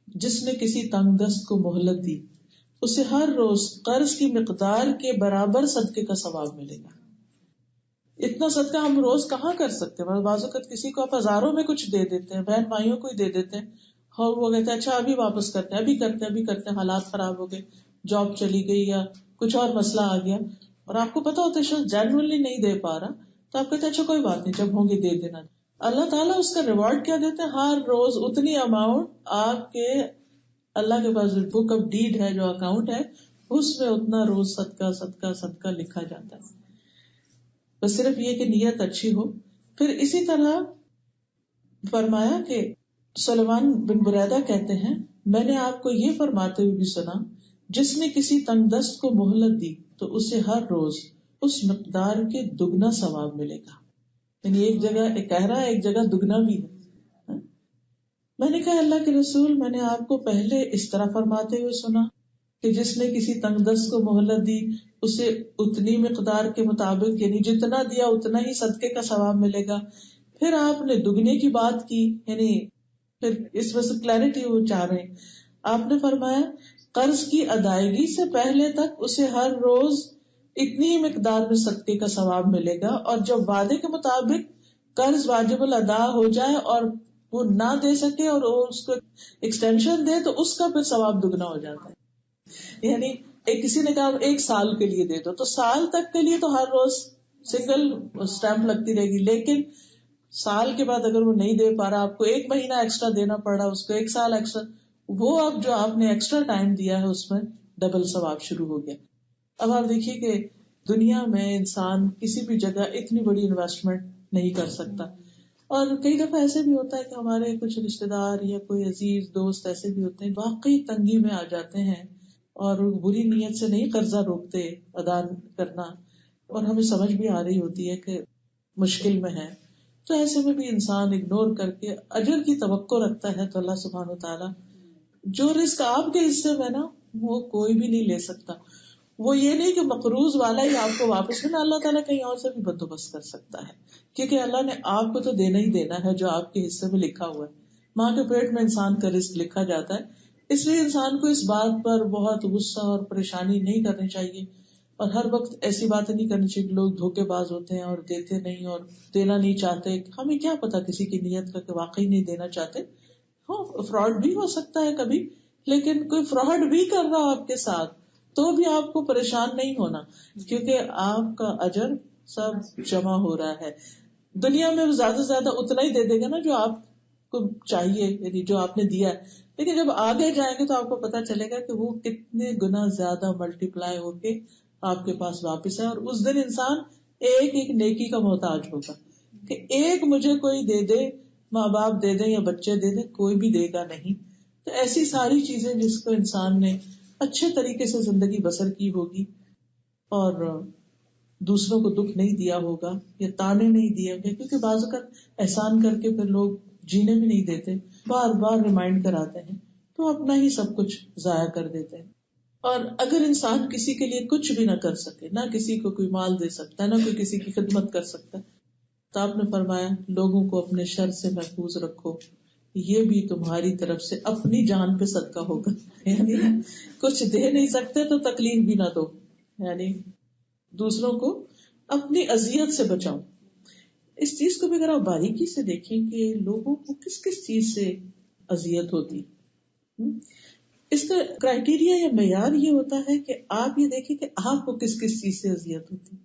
جس نے کسی تنگ دست کو مہلت دی اسے ہر روز قرض کی مقدار کے برابر صدقے کا ثواب ملے گا. اتنا صدقہ ہم روز کہاں کر سکتے ہیں؟ بعض اوقات کسی کو آپ ہزاروں میں کچھ دے دیتے ہیں، بہن بھائیوں کو ہی دے دیتے ہیں، اور وہ کہتے ہیں اچھا ابھی واپس کرتے ہیں، ابھی کرتے ہیں، حالات خراب ہو گئے، جاب چلی گئی یا کچھ اور مسئلہ آ گیا، اور آپ کو پتا ہوتا ہے شخص جینوئنلی نہیں دے پا رہا، تو آپ کہتے ہیں اچھا کوئی بات نہیں، جب ہوں گے دے دینا. اللہ تعالیٰ اس کا ریوارڈ کیا دیتے ہیں؟ ہر روز اتنی اماؤنٹ آپ کے اللہ کے پاس بک آف ڈیڈ ہے، جو اکاؤنٹ ہے، اس میں اتنا روز صدقہ صدقہ صدقہ لکھا جاتا ہے. بس صرف یہ کہ نیت اچھی ہو. پھر اسی طرح فرمایا کہ سلیمان بن بریدہ کہتے ہیں میں نے آپ کو یہ فرماتے ہوئے بھی سنا جس نے کسی تنگ دست کو مہلت دی تو اسے ہر روز اس مقدار کے دگنا ثواب ملے گا. یعنی ایک جگہ ایک کہہ رہا ہے، ایک جگہ دگنا بھی ہے. میں نے کہا اللہ کے رسول، میں نے آپ کو پہلے اس طرح فرماتے ہوئے سنا کہ جس نے کسی تنگ دست کو مہلت دی اسے اتنی مقدار کے مطابق، یعنی جتنا دیا اتنا ہی صدقے کا ثواب ملے گا. پھر آپ نے دگنے کی بات کی، یعنی پھر اس میں سے کلیئرٹی وہ چاہ رہے ہیں. آپ نے فرمایا قرض کی ادائیگی سے پہلے تک اسے ہر روز اتنی مقدار میں صدقے کا ثواب ملے گا، اور جب وعدے کے مطابق قرض واجب الادا ہو جائے اور وہ نہ دے سکے اور وہ اس کو ایکسٹینشن دے تو اس کا پھر ثواب دگنا ہو جاتا ہے. یعنی کسی نے کہا ایک سال کے لیے دے دو، تو سال تک کے لیے تو ہر روز سنگل اسٹیمپ لگتی رہے گی. لیکن سال کے بعد اگر وہ نہیں دے پا رہا، آپ کو 1 مہینہ ایکسٹرا دینا پڑ رہا، اس کو 1 سال ایکسٹرا، وہ اب جو آپ نے ایکسٹرا ٹائم دیا ہے اس میں ڈبل ثواب شروع ہو گیا. اب آپ دیکھیے کہ دنیا میں انسان کسی بھی جگہ اتنی بڑی انویسٹمنٹ نہیں کر سکتا. اور کئی دفعہ ایسے بھی ہوتا ہے کہ ہمارے کچھ رشتے دار یا کوئی عزیز دوست ایسے بھی ہوتے ہیں واقعی تنگی میں آ جاتے ہیں اور بری نیت سے نہیں قرضہ روکتے ادا کرنا، اور ہمیں سمجھ بھی آ رہی ہوتی ہے کہ مشکل میں ہے، تو ایسے میں بھی انسان اگنور کر کے اجر کی توقع رکھتا ہے تو اللہ سبحانہ وتعالیٰ جو رزق آپ کے حصے میں نا وہ کوئی بھی نہیں لے سکتا. وہ یہ نہیں کہ مقروض والا ہی آپ کو واپس دینا، اللہ تعالیٰ کہیں اور سے بھی بندوبست کر سکتا ہے، کیونکہ اللہ نے آپ کو تو دینا ہی دینا ہے جو آپ کے حصے میں لکھا ہوا ہے. ماں کے پیٹ میں انسان کا رزق لکھا جاتا ہے، اس لیے انسان کو اس بات پر بہت غصہ اور پریشانی نہیں کرنی چاہیے، اور ہر وقت ایسی باتیں نہیں کرنی چاہیے کہ لوگ دھوکے باز ہوتے ہیں اور دیتے نہیں اور دینا نہیں چاہتے. ہمیں کیا پتا کسی کی نیت کا کہ واقعی نہیں دینا چاہتے، ہاں فراڈ بھی ہو سکتا ہے کبھی، لیکن کوئی فراڈ بھی کر رہا آپ کے ساتھ تو بھی آپ کو پریشان نہیں ہونا، کیونکہ آپ کا اجر سب جمع ہو رہا ہے. دنیا میں زیادہ سے زیادہ اتنا ہی دے دے گا نا جو آپ کو چاہیے، یعنی جو آپ نے دیا ہے، لیکن جب آگے جائیں گے تو آپ کو پتا چلے گا کہ وہ کتنے گنا زیادہ ملٹی پلائی ہو کے آپ کے پاس واپس ہے. اور اس دن انسان ایک ایک نیکی کا محتاج ہوگا کہ ایک مجھے کوئی دے دے، ماں باپ دے دیں یا بچے دے دیں، کوئی بھی دے گا نہیں. تو ایسی ساری چیزیں جس کو انسان نے اچھے طریقے سے زندگی بسر کی ہوگی اور دوسروں کو دکھ نہیں دیا ہوگا یا تانے نہیں دیے ہوں گے، کیونکہ بعض اوقات احسان کر کے پھر لوگ جینے بھی نہیں دیتے، بار بار ریمائنڈ کراتے ہیں تو اپنا ہی سب کچھ ضائع کر دیتے ہیں. اور اگر انسان کسی کے لیے کچھ بھی نہ کر سکے، نہ کسی کو کوئی مال دے سکتا ہے، نہ کوئی کسی کی خدمت کر سکتا ہے، تو آپ نے فرمایا لوگوں کو اپنے شر سے محفوظ رکھو، یہ بھی تمہاری طرف سے اپنی جان پہ صدقہ ہوگا. یعنی کچھ دے نہیں سکتے تو تکلیف بھی نہ دو، یعنی دوسروں کو اپنی اذیت سے بچاؤ. اس چیز کو بھی اگر آپ باریکی سے دیکھیں کہ لوگوں کو کس کس چیز سے اذیت ہوتی، اس کا کرائٹیریا یا معیار یہ ہوتا ہے کہ آپ یہ دیکھیں کہ آپ کو کس کس چیز سے اذیت ہوتی.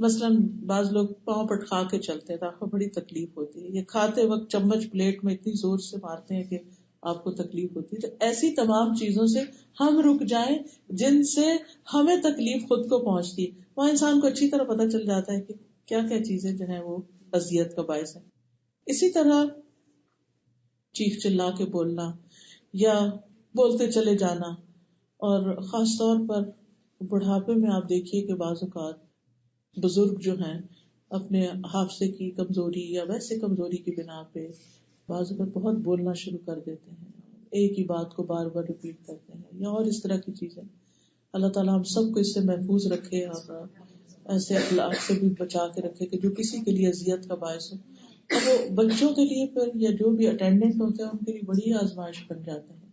مثلاً بعض لوگ پاؤں پٹخا کے چلتے ہیں تو آپ کو بڑی تکلیف ہوتی ہے، یا کھاتے وقت چمچ پلیٹ میں اتنی زور سے مارتے ہیں کہ آپ کو تکلیف ہوتی ہے. تو ایسی تمام چیزوں سے ہم رک جائیں جن سے ہمیں تکلیف خود کو پہنچتی ہے. وہاں انسان کو اچھی طرح پتہ چل جاتا ہے کہ کیا کیا چیزیں جو ہیں وہ اذیت کا باعث ہے. اسی طرح چیخ چلا کے بولنا یا بولتے چلے جانا، اور خاص طور پر بڑھاپے میں آپ دیکھیے کہ بعض اوقات بزرگ جو ہیں اپنے حافظے کی کمزوری یا ویسے کمزوری کی بنا پہ بعض اوقات بہت بولنا شروع کر دیتے ہیں، ایک ہی بات کو بار بار ریپیٹ کرتے ہیں یا اور اس طرح کی چیزیں. اللہ تعالیٰ ہم سب کو اس سے محفوظ رکھے اور ایسے اخلاق سے بھی بچا کے رکھے کہ جو کسی کے لیے اذیت کا باعث ہو. اور وہ بچوں کے لیے پھر یا جو بھی اٹینڈنٹ ہوتے ہیں ان کے لیے بڑی آزمائش بن جاتے ہیں،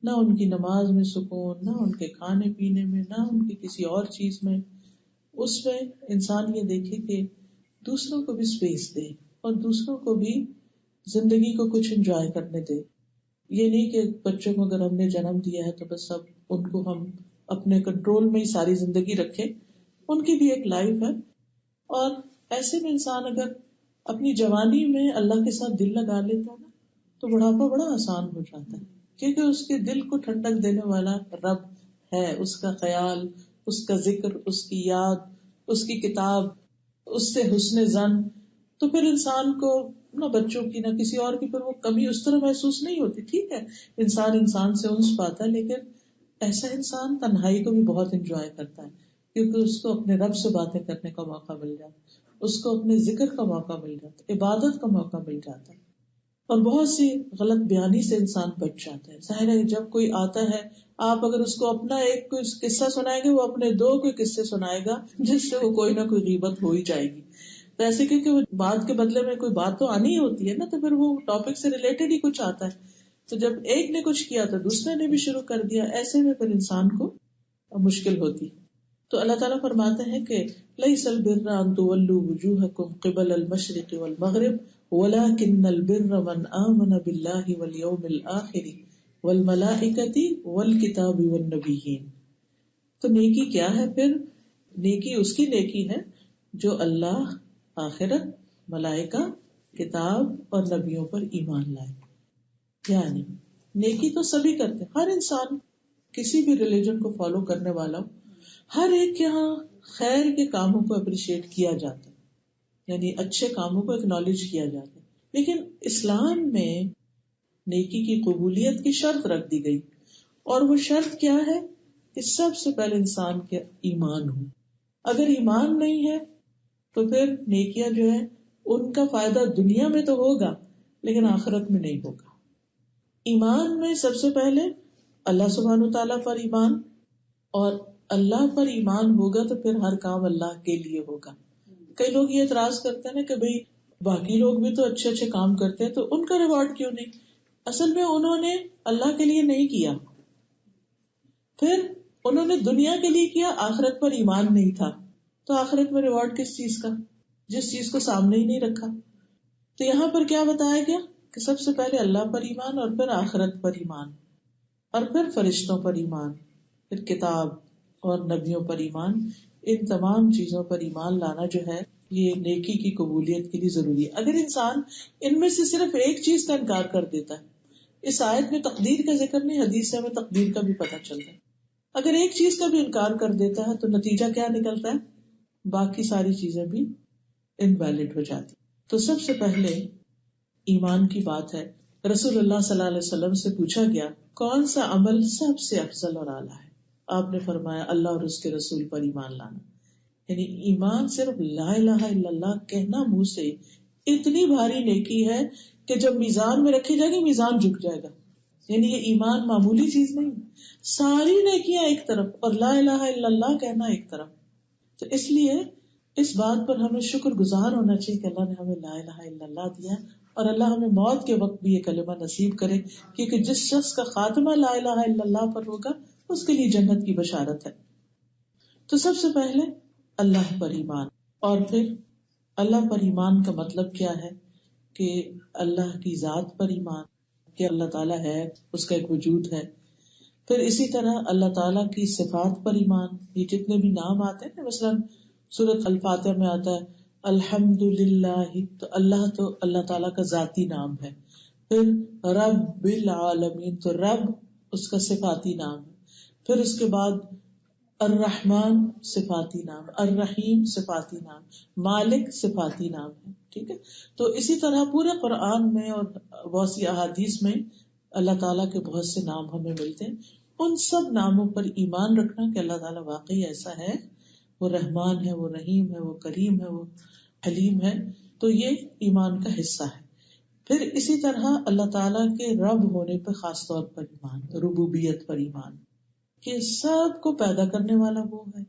نہ ان کی نماز میں سکون، نہ ان کے کھانے پینے میں، نہ ان کی کسی اور چیز میں. اس میں انسان یہ دیکھے کہ دوسروں کو بھی اسپیس دے اور دوسروں کو بھی زندگی کو کچھ انجوائے کرنے دے. یہ نہیں کہ بچوں کو اگر ہم نے جنم دیا ہے تو بس اب ان کو ہم اپنے کنٹرول میں ہی ساری زندگی رکھے، ان کی بھی ایک لائف ہے. اور ایسے میں انسان اگر اپنی جوانی میں اللہ کے ساتھ دل لگا لیتا ہے نا تو بڑھاپا بڑا آسان ہو جاتا ہے، کیونکہ اس کے دل کو ٹھنڈک دینے والا رب ہے، اس کا خیال، اس کا ذکر، اس کی یاد، اس کی کتاب، اس سے حسن ظن. تو پھر انسان کو نہ بچوں کی نہ کسی اور کی پھر وہ کمی اس طرح محسوس نہیں ہوتی. ٹھیک ہے انسان سے انس پاتا ہے، لیکن ایسا انسان تنہائی کو بھی بہت انجوائے کرتا ہے، کیونکہ اس کو اپنے رب سے باتیں کرنے کا موقع مل جاتا ہے، اس کو اپنے ذکر کا موقع مل جاتا ہے، عبادت کا موقع مل جاتا ہے، اور بہت سی غلط بیانی سے انسان بچ جاتا ہے. ظاہر ہے جب کوئی آتا ہے آپ اگر اس کو اپنا ایک کوئی قصہ سنائیں گے وہ اپنے 2 کوئی قصے سنائے گا جس سے وہ کوئی نہ کوئی غیبت ہو ہی جائے گی. تو ایسے کیونکہ وہ بات کے بدلے میں کوئی بات تو آنی ہی ہوتی ہے نا، تو پھر وہ ٹاپک سے ریلیٹڈ ہی کچھ آتا ہے. تو جب ایک نے کچھ کیا تو دوسرے نے بھی شروع کر دیا، ایسے میں پھر انسان کو مشکل ہوتی. تو اللہ تعالیٰ فرماتے ہیں کہ لَيْسَ الْبِرَّ أَن تُوَلُّوا وُجُوهَكُمْ قِبَلَ الْمَشْرِقِ وَالْمَغْرِبِ وَلَكِنَّ الْبِرَّ مَنْ آمَنَ بِاللَّهِ وَالْيَوْمِ الْآخِرِ وَالْمَلَائِكَةِ وَالْكِتَابِ وَالنَّبِيِّينَ. تو نیکی کیا ہے پھر؟ نیکی اس کی نیکی ہے جو اللہ، آخرت، ملائکہ، کتاب اور نبیوں پر ایمان لائے. یعنی نیکی تو سبھی کرتے، ہر انسان کسی بھی ریلیجن کو فالو کرنے والا ہر ایک کے یہاں خیر کے کاموں کو اپریشیٹ کیا جاتا ہے، یعنی اچھے کاموں کو اکنالج کیا جاتا ہے. لیکن اسلام میں نیکی کی قبولیت کی شرط رکھ دی گئی، اور وہ شرط کیا ہے کہ سب سے پہلے انسان کے ایمان ہو. اگر ایمان نہیں ہے تو پھر نیکیاں جو ہے ان کا فائدہ دنیا میں تو ہوگا لیکن آخرت میں نہیں ہوگا. ایمان میں سب سے پہلے اللہ سبحانہ و تعالیٰ پر ایمان، اور اللہ پر ایمان ہوگا تو پھر ہر کام اللہ کے لیے ہوگا. کئی لوگ یہ اعتراض کرتے ہیں نا کہ بھئی باقی لوگ بھی تو اچھے اچھے کام کرتے ہیں تو ان کا ریوارڈ کیوں نہیں؟ اصل میں انہوں نے اللہ کے لیے نہیں کیا، پھر انہوں نے دنیا کے لیے کیا، آخرت پر ایمان نہیں تھا، تو آخرت میں ریوارڈ کس چیز کا جس چیز کو سامنے ہی نہیں رکھا. تو یہاں پر کیا بتایا گیا کہ سب سے پہلے اللہ پر ایمان، اور پھر آخرت پر ایمان، اور پھر فرشتوں پر ایمان، پھر کتاب اور نبیوں پر ایمان. ان تمام چیزوں پر ایمان لانا جو ہے یہ نیکی کی قبولیت کے لیے ضروری ہے. اگر انسان ان میں سے صرف ایک چیز کا انکار کر دیتا ہے، اس آیت میں تقدیر کا ذکر نہیں، حدیث سے ہمیں تقدیر کا بھی پتہ چلتا ہے، اگر ایک چیز کا بھی انکار کر دیتا ہے تو نتیجہ کیا نکلتا ہے؟ باقی ساری چیزیں بھی انویلڈ ہو جاتی. تو سب سے پہلے ایمان کی بات ہے. رسول اللہ صلی اللہ علیہ وسلم سے پوچھا گیا کون سا عمل سب سے افضل اور اعلیٰ ہے؟ آپ نے فرمایا اللہ اور اس کے رسول پر ایمان لانا. یعنی ایمان صرف لا الہ الا اللہ کہنا منہ سے اتنی بھاری نیکی ہے کہ جب میزان میں رکھی جائے گی میزان جھک جائے گا. یعنی یہ ایمان معمولی چیز نہیں، ساری نیکیاں ایک طرف اور لا الہ الا اللہ کہنا ایک طرف. تو اس لیے اس بات پر ہمیں شکر گزار ہونا چاہیے کہ اللہ نے ہمیں لا الہ الا اللہ دیا، اور اللہ ہمیں موت کے وقت بھی یہ کلمہ نصیب کرے، کیونکہ جس شخص کا خاتمہ لا الہ الا اللہ پر ہوگا اس کے لیے جنت کی بشارت ہے. تو سب سے پہلے اللہ پر ایمان، اور پھر اللہ پر ایمان کا مطلب کیا ہے کہ اللہ کی ذات پر ایمان کہ اللہ تعالیٰ ہے، اس کا ایک وجود ہے. پھر اسی طرح اللہ تعالیٰ کی صفات پر ایمان، یہ جتنے بھی نام آتے ہیں مثلا سورۃ الفاتحہ میں آتا ہے الحمد للہ، تو اللہ تعالیٰ کا ذاتی نام ہے. پھر رب العالمین، تو رب اس کا صفاتی نام ہے. پھر اس کے بعد الرحمن صفاتی نام، الرحیم صفاتی نام، مالک صفاتی نام ہے. ٹھیک ہے، تو اسی طرح پورے قرآن میں اور بہت سی احادیث میں اللہ تعالیٰ کے بہت سے نام ہمیں ملتے ہیں. ان سب ناموں پر ایمان رکھنا کہ اللہ تعالیٰ واقعی ایسا ہے، وہ رحمان ہے، وہ رحیم ہے، وہ کریم ہے، وہ حلیم ہے، تو یہ ایمان کا حصہ ہے. پھر اسی طرح اللہ تعالیٰ کے رب ہونے پر خاص طور پر ایمان، ربوبیت پر ایمان کہ سب کو پیدا کرنے والا وہ ہے،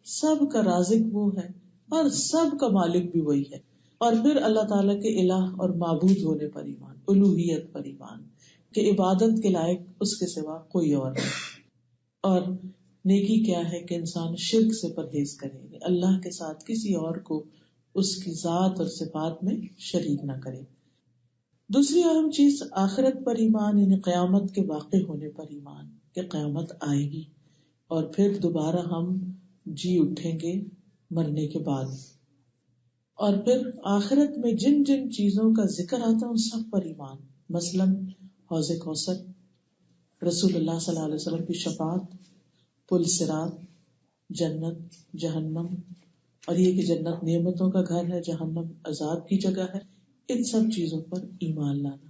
سب کا رازق وہ ہے، اور سب کا مالک بھی وہی ہے. اور پھر اللہ تعالیٰ کے الہ اور معبود ہونے پر ایمان، الوہیت پر ایمان کہ عبادت کے لائق اس کے سوا کوئی اور نہیں. اور نیکی کیا ہے کہ انسان شرک سے پرہیز کرے، اللہ کے ساتھ کسی اور کو اس کی ذات اور صفات میں شریک نہ کرے. دوسری اہم چیز آخرت پر ایمان، یعنی قیامت کے واقع ہونے پر ایمان کہ قیامت آئے گی اور پھر دوبارہ ہم جی اٹھیں گے مرنے کے بعد. اور پھر آخرت میں جن جن چیزوں کا ذکر آتا ہے ان سب پر ایمان، مثلاً حوض کوثر، رسول اللہ صلی اللہ علیہ وسلم کی شفاعت، پل صراط، جنت، جہنم، اور یہ کہ جنت نعمتوں کا گھر ہے، جہنم عذاب کی جگہ ہے. ان سب چیزوں پر ایمان لانا.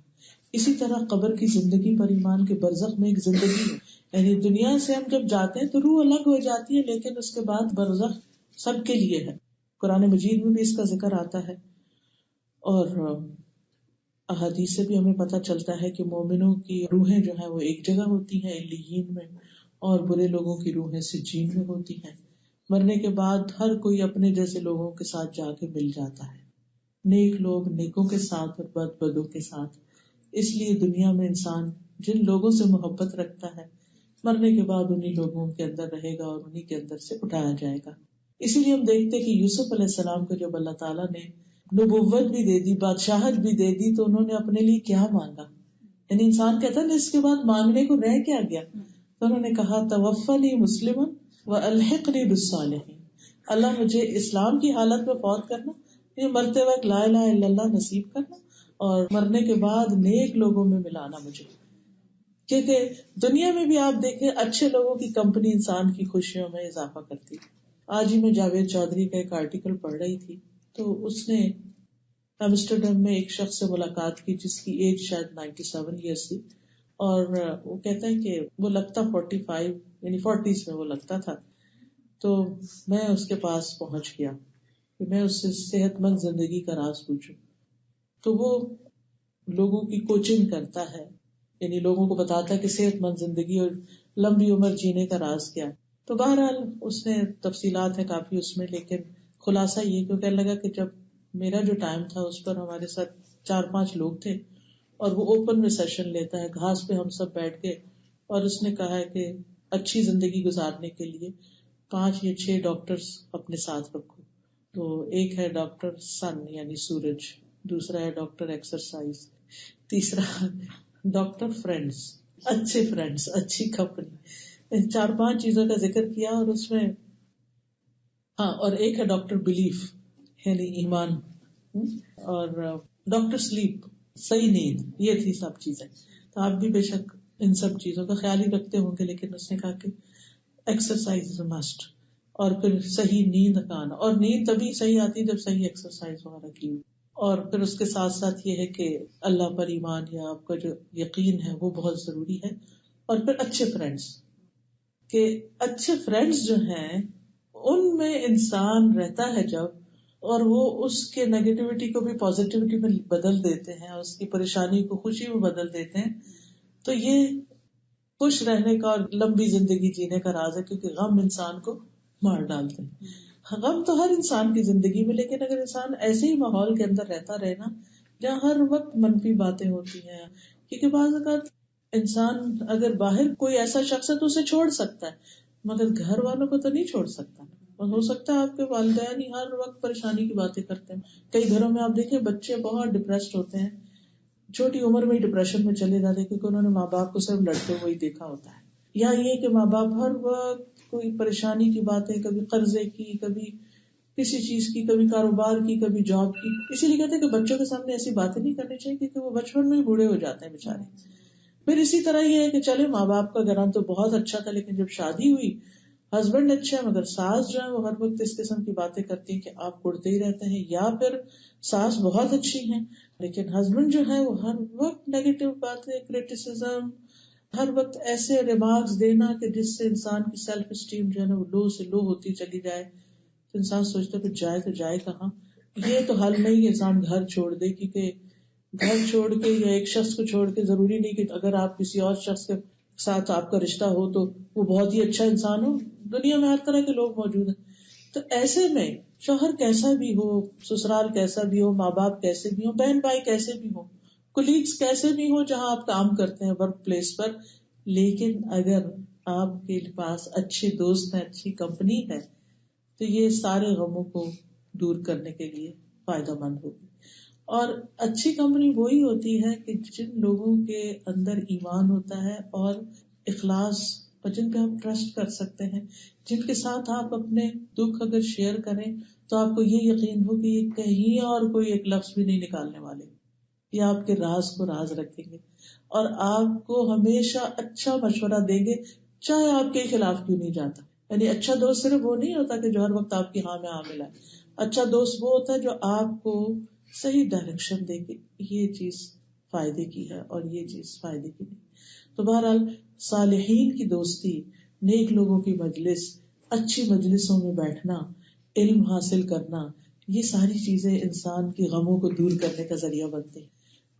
اسی طرح قبر کی زندگی پر ایمان کہ برزخ میں ایک زندگی ہے، یعنی دنیا سے ہم جب جاتے ہیں تو روح الگ ہو جاتی ہے لیکن اس کے بعد برزخ سب کے لیے ہے. قرآن مجید میں بھی اس کا ذکر آتا ہے، اور احادیث سے بھی ہمیں پتہ چلتا ہے کہ مومنوں کی روحیں جو ہیں وہ ایک جگہ ہوتی ہیں علیین میں، اور برے لوگوں کی روحیں سجین میں ہوتی ہیں. مرنے کے بعد ہر کوئی اپنے جیسے لوگوں کے ساتھ جا کے مل جاتا ہے، نیک لوگ نیکوں کے ساتھ اور بد بدوں کے ساتھ. اس لیے دنیا میں انسان جن لوگوں سے محبت رکھتا ہے مرنے کے بعد انہی لوگوں کے اندر رہے گا اور انہی کے اندر سے اٹھایا جائے گا. اسی لیے ہم دیکھتے کہ یوسف علیہ السلام کو جب اللہ تعالیٰ نے نبوت بھی دے دی، بادشاہت بھی دے دی، تو انہوں نے اپنے لیے کیا مانگا؟ یعنی انسان کہتا ہے نا اس کے بعد مانگنے کو رہ کیا گیا؟ تو انہوں نے کہا توفنی مسلما والحقنی بالصالحین، اللہ مجھے اسلام کی حالت میں فوت کرنا، یہ مرتے وقت لا الہ الا اللہ نصیب کرنا، اور مرنے کے بعد نیک لوگوں میں ملانا مجھے. کیونکہ دنیا میں بھی آپ دیکھیں اچھے لوگوں کی کمپنی انسان کی خوشیوں میں اضافہ کرتی ہے. آج ہی میں جاوید چودھری کا ایک آرٹیکل پڑھ رہی تھی، تو اس نے ایمسٹرڈیم میں ایک شخص سے ملاقات کی جس کی ایج شاید 97 ایئرس تھی، اور وہ کہتا ہے کہ وہ لگتا 45 یعنی 40s میں وہ لگتا تھا. تو میں اس کے پاس پہنچ گیا کہ میں اس سے صحت مند زندگی کا راز پوچھوں. تو وہ لوگوں کی کوچنگ کرتا ہے، یعنی لوگوں کو بتاتا ہے کہ صحت مند زندگی اور لمبی عمر جینے کا راز کیا. تو بہرحال اس نے تفصیلات ہے کافی اس میں، لیکن خلاصہ یہ کہ کہنے لگا کہ جب میرا جو ٹائم تھا اس پر ہمارے ساتھ 4-5 لوگ تھے، اور وہ اوپن میں سیشن لیتا ہے، گھاس پہ ہم سب بیٹھ کے، اور اس نے کہا ہے کہ اچھی زندگی گزارنے کے لیے 5 یا 6 ڈاکٹرز اپنے ساتھ رکھو. تو ایک ہے ڈاکٹر سن یعنی سورج، دوسرا ہے ڈاکٹر ایکسرسائز، تیسرا ڈاکٹر فرینڈز، اچھے فرینڈز، اچھی کمپنی. 4-5 چیزوں کا ذکر کیا، اور اس میں اور ایک ہے ڈاکٹر بلیف یعنی ایمان، اور ڈاکٹر سلیپ صحیح نیند. یہ تھی سب چیزیں. تو آپ بھی بے شک ان سب چیزوں کا خیال ہی رکھتے ہوں گے، لیکن اس نے کہا کہ ایکسرسائز از مسٹ، اور پھر صحیح نیند کا آنا، اور نیند تبھی صحیح آتی جب صحیح ایکسرسائز وغیرہ کی ہوئی. اور پھر اس کے ساتھ ساتھ یہ ہے کہ اللہ پر ایمان یا آپ کا جو یقین ہے وہ بہت ضروری ہے. اور پھر اچھے فرینڈز، کہ اچھے فرینڈز جو ہیں ان میں انسان رہتا ہے جب، اور وہ اس کے نیگیٹیوٹی کو بھی پازیٹیوٹی میں بدل دیتے ہیں، اس کی پریشانی کو خوشی میں بدل دیتے ہیں. تو یہ خوش رہنے کا اور لمبی زندگی جینے کا راز ہے، کیونکہ غم انسان کو مار ڈالتے ہیں. غم تو ہر انسان کی زندگی میں، لیکن اگر انسان ایسے ہی ماحول کے اندر رہتا رہے نا جہاں ہر وقت منفی باتیں ہوتی ہیں، کیونکہ بعض اوقات انسان اگر باہر کوئی ایسا شخص ہے تو اسے چھوڑ سکتا ہے، مگر گھر والوں کو تو نہیں چھوڑ سکتا. اور ہو سکتا ہے آپ کے والدین ہی ہر وقت پریشانی کی باتیں کرتے ہیں. کئی گھروں میں آپ دیکھیں بچے بہت ڈپریسڈ ہوتے ہیں، چھوٹی عمر میں ہی ڈپریشن میں چلے جاتے ہیں، کیونکہ انہوں نے ماں باپ کو صرف لڑتے ہوئے ہی دیکھا ہوتا ہے. یا یہ کہ ماں باپ ہر وقت کوئی پریشانی کی باتیں، کبھی قرضے کی، کبھی کسی چیز کی، کبھی کاروبار کی، کبھی جاب کی. اسی لیے کہتے ہیں کہ بچوں کے سامنے ایسی باتیں نہیں کرنی چاہیے، کیونکہ وہ بچپن میں ہی بوڑھے ہو جاتے ہیں بےچارے. پھر اسی طرح یہ ہے کہ چلے ماں باپ کا گھران تو بہت اچھا تھا، لیکن جب شادی ہوئی ہسبینڈ اچھا ہے مگر ساس جو ہے وہ ہر وقت اس قسم کی باتیں کرتی ہیں کہ آپ کڑتے ہی رہتے ہیں، یا پھر ساس بہت اچھی ہیں لیکن ہسبینڈ جو ہے وہ ہر وقت نیگیٹو باتیں، کریٹیسزم، ہر وقت ایسے ریمارکس دینا کہ جس سے انسان کی سیلف اسٹیم جو ہے نا وہ لو سے لو ہوتی چلی جائے. تو انسان سوچتا ہے کہ جائے تو جائے کہاں. یہ تو حل نہیں کہ انسان گھر چھوڑ دے، کیونکہ گھر چھوڑ کے یا ایک شخص کو چھوڑ کے ضروری نہیں کہ اگر آپ کسی اور شخص کے ساتھ آپ کا رشتہ ہو تو وہ بہت ہی اچھا انسان ہو. دنیا میں ہر طرح کے لوگ موجود ہیں. تو ایسے میں شوہر کیسا بھی ہو، سسرال کیسا بھی ہو، ماں باپ کیسے بھی ہو، بہن بھائی کیسے بھی ہو، کولیگز کیسے بھی ہو جہاں آپ کام کرتے ہیں ورک پلیس پر، لیکن اگر آپ کے پاس اچھے دوست ہیں، اچھی کمپنی ہے، تو یہ سارے غموں کو دور کرنے کے لیے فائدہ مند ہوگی. اور اچھی کمپنی وہی ہوتی ہے کہ جن لوگوں کے اندر ایمان ہوتا ہے اور اخلاص، اور جن پہ آپ ٹرسٹ کر سکتے ہیں، جن کے ساتھ آپ اپنے دکھ اگر شیئر کریں تو آپ کو یہ یقین ہو کہ یہ کہیں اور کوئی ایک لفظ بھی نہیں نکالنے والے، یہ آپ کے راز کو راز رکھیں گے اور آپ کو ہمیشہ اچھا مشورہ دیں گے، چاہے آپ کے خلاف کیوں نہیں جاتا. یعنی اچھا دوست صرف وہ نہیں ہوتا کہ جو ہر وقت آپ کی ہاں میں ہاں ملائے. اچھا دوست وہ ہوتا ہے جو آپ کو صحیح ڈائریکشن دے کہ یہ چیز فائدے کی ہے اور یہ چیز فائدے کی نہیں. تو بہرحال صالحین کی دوستی، نیک لوگوں کی مجلس، اچھی مجلسوں میں بیٹھنا، علم حاصل کرنا، یہ ساری چیزیں انسان کی غموں کو دور کرنے کا ذریعہ بنتے ہیں.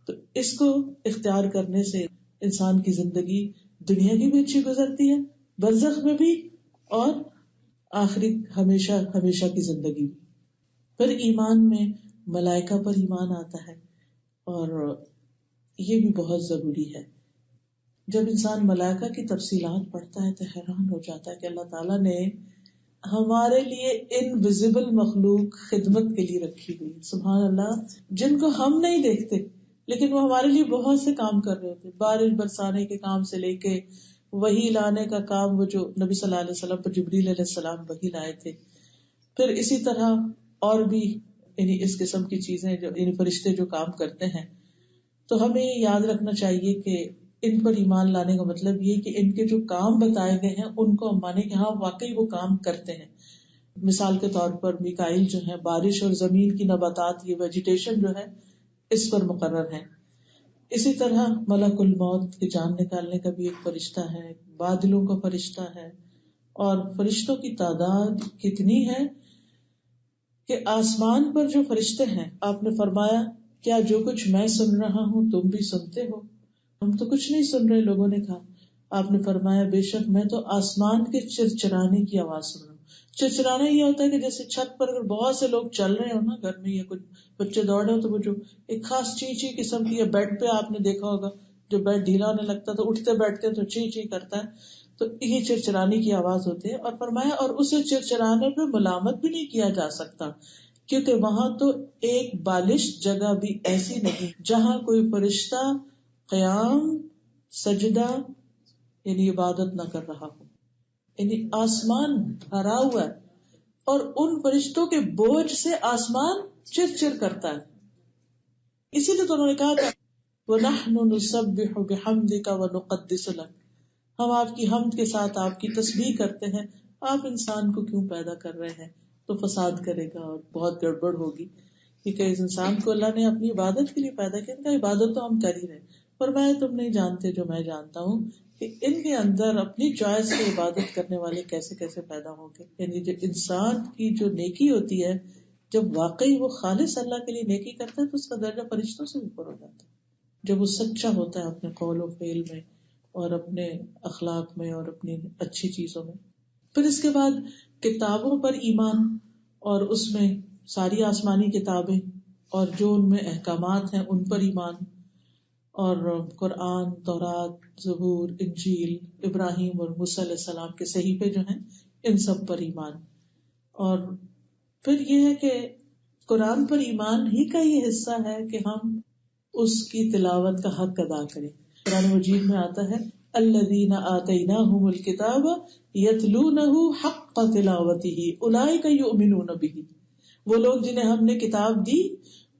تو اس کو اختیار کرنے سے انسان کی زندگی دنیا کی بھی اچھی گزرتی ہے، برزخ میں بھی، اور آخری ہمیشہ ہمیشہ کی زندگی بھی. پھر ایمان میں ملائکہ پر ایمان آتا ہے، اور یہ بھی بہت ضروری ہے. جب انسان ملائکہ کی تفصیلات پڑھتا ہے تو حیران ہو جاتا ہے کہ اللہ تعالیٰ نے ہمارے لیے انویزیبل مخلوق خدمت کے لیے رکھی ہوئی، سبحان اللہ، جن کو ہم نہیں دیکھتے لیکن وہ ہمارے لیے بہت سے کام کر رہے ہوتے. بارش برسانے کے کام سے لے کے وحی لانے کا کام، وہ جو نبی صلی اللہ علیہ وسلم پر جبریل علیہ السلام وحی لائے تھے، پھر اسی طرح اور بھی یعنی اس قسم کی چیزیں جو یعنی فرشتے جو کام کرتے ہیں، تو ہمیں یہ یاد رکھنا چاہیے کہ ان پر ایمان لانے کا مطلب یہ کہ ان کے جو کام بتائے گئے ہیں ان کو ہم مانیں کہ ہاں واقعی وہ کام کرتے ہیں. مثال کے طور پر میکائیل جو ہے بارش اور زمین کی نباتات، یہ ویجیٹیشن جو ہے اس پر مقرر ہے. اسی طرح ملک الموت کی جان نکالنے کا بھی ایک فرشتہ ہے، بادلوں کا فرشتہ ہے، اور فرشتوں کی تعداد کتنی ہے کہ آسمان پر جو فرشتے ہیں، آپ نے فرمایا کیا جو کچھ میں سن رہا ہوں تم بھی سنتے ہو؟ ہم تو کچھ نہیں سن رہے، لوگوں نے کہا. آپ نے فرمایا بے شک میں تو آسمان کے چرچرانے کی آواز سن رہا ہوں. چرچرانا یہ ہوتا ہے کہ جیسے چھت پر اگر بہت سے لوگ چل رہے ہو نا گھر میں، یا کچھ بچے دوڑ رہے ہو، تو وہ جو ایک خاص چی چی قسم کی، بیڈ پہ آپ نے دیکھا ہوگا جو بیڈ ڈھیلا ہونے لگتا ہے تو اٹھتے بیٹھتے تو چی چی کرتا ہے، تو یہ چرچرانے کی آواز ہوتی ہے. اور فرمایا اور اسے چرچرانے پہ ملامت بھی نہیں کیا جا سکتا، کیونکہ وہاں تو ایک بالش جگہ بھی ایسی نہیں جہاں کوئی فرشتہ قیام، سجدہ یعنی عبادت نہ کر رہا ہو. یعنی آسمان بھرا ہوا ہے اور ان فرشتوں کے بوجھ سے آسمان چر چر کرتا ہے. اسی لیے تو انہوں نے کہا تھا وَنَحْنُ نُسَبِّحُ بِحَمْدِكَ وَنُقَدِّسُ لَكَ، ہم آپ کی حمد کے ساتھ آپ کی تسبیح کرتے ہیں. آپ انسان کو کیوں پیدا کر رہے ہیں؟ تو فساد کرے گا اور بہت گڑبڑ ہوگی، کیونکہ اس انسان کو اللہ نے اپنی عبادت کے لیے پیدا کیا. ان کا عبادت تو ہم کر ہی رہے، پر میں تم نہیں جانتے جو میں جانتا ہوں کہ ان کے اندر اپنی چوائس سے عبادت کرنے والے کیسے کیسے پیدا ہوں گے. یعنی جو انسان کی جو نیکی ہوتی ہے، جب واقعی وہ خالص اللہ کے لیے نیکی کرتا ہے تو اس کا درجہ فرشتوں سے اوپر ہو جاتا ہے. جب وہ سچا ہوتا ہے اپنے قول و فعل میں اور اپنے اخلاق میں اور اپنی اچھی چیزوں میں. پھر اس کے بعد کتابوں پر ایمان، اور اس میں ساری آسمانی کتابیں اور جو ان میں احکامات ہیں ان پر ایمان، اور قرآن، تورات، زبور، انجیل، ابراہیم اور موسیٰ علیہ السلام کے صحیفے جو ہیں ان سب پر ایمان. اور پھر یہ ہے کہ قرآن پر ایمان ہی کا یہ حصہ ہے کہ ہم اس کی تلاوت کا حق ادا کریں. قرآن مجید میں آتا ہے الذین آتیناہم الکتاب یتلونہ حق تلاوتہ اولئک یؤمنون بہ، وہ لوگ جنہیں ہم نے کتاب دی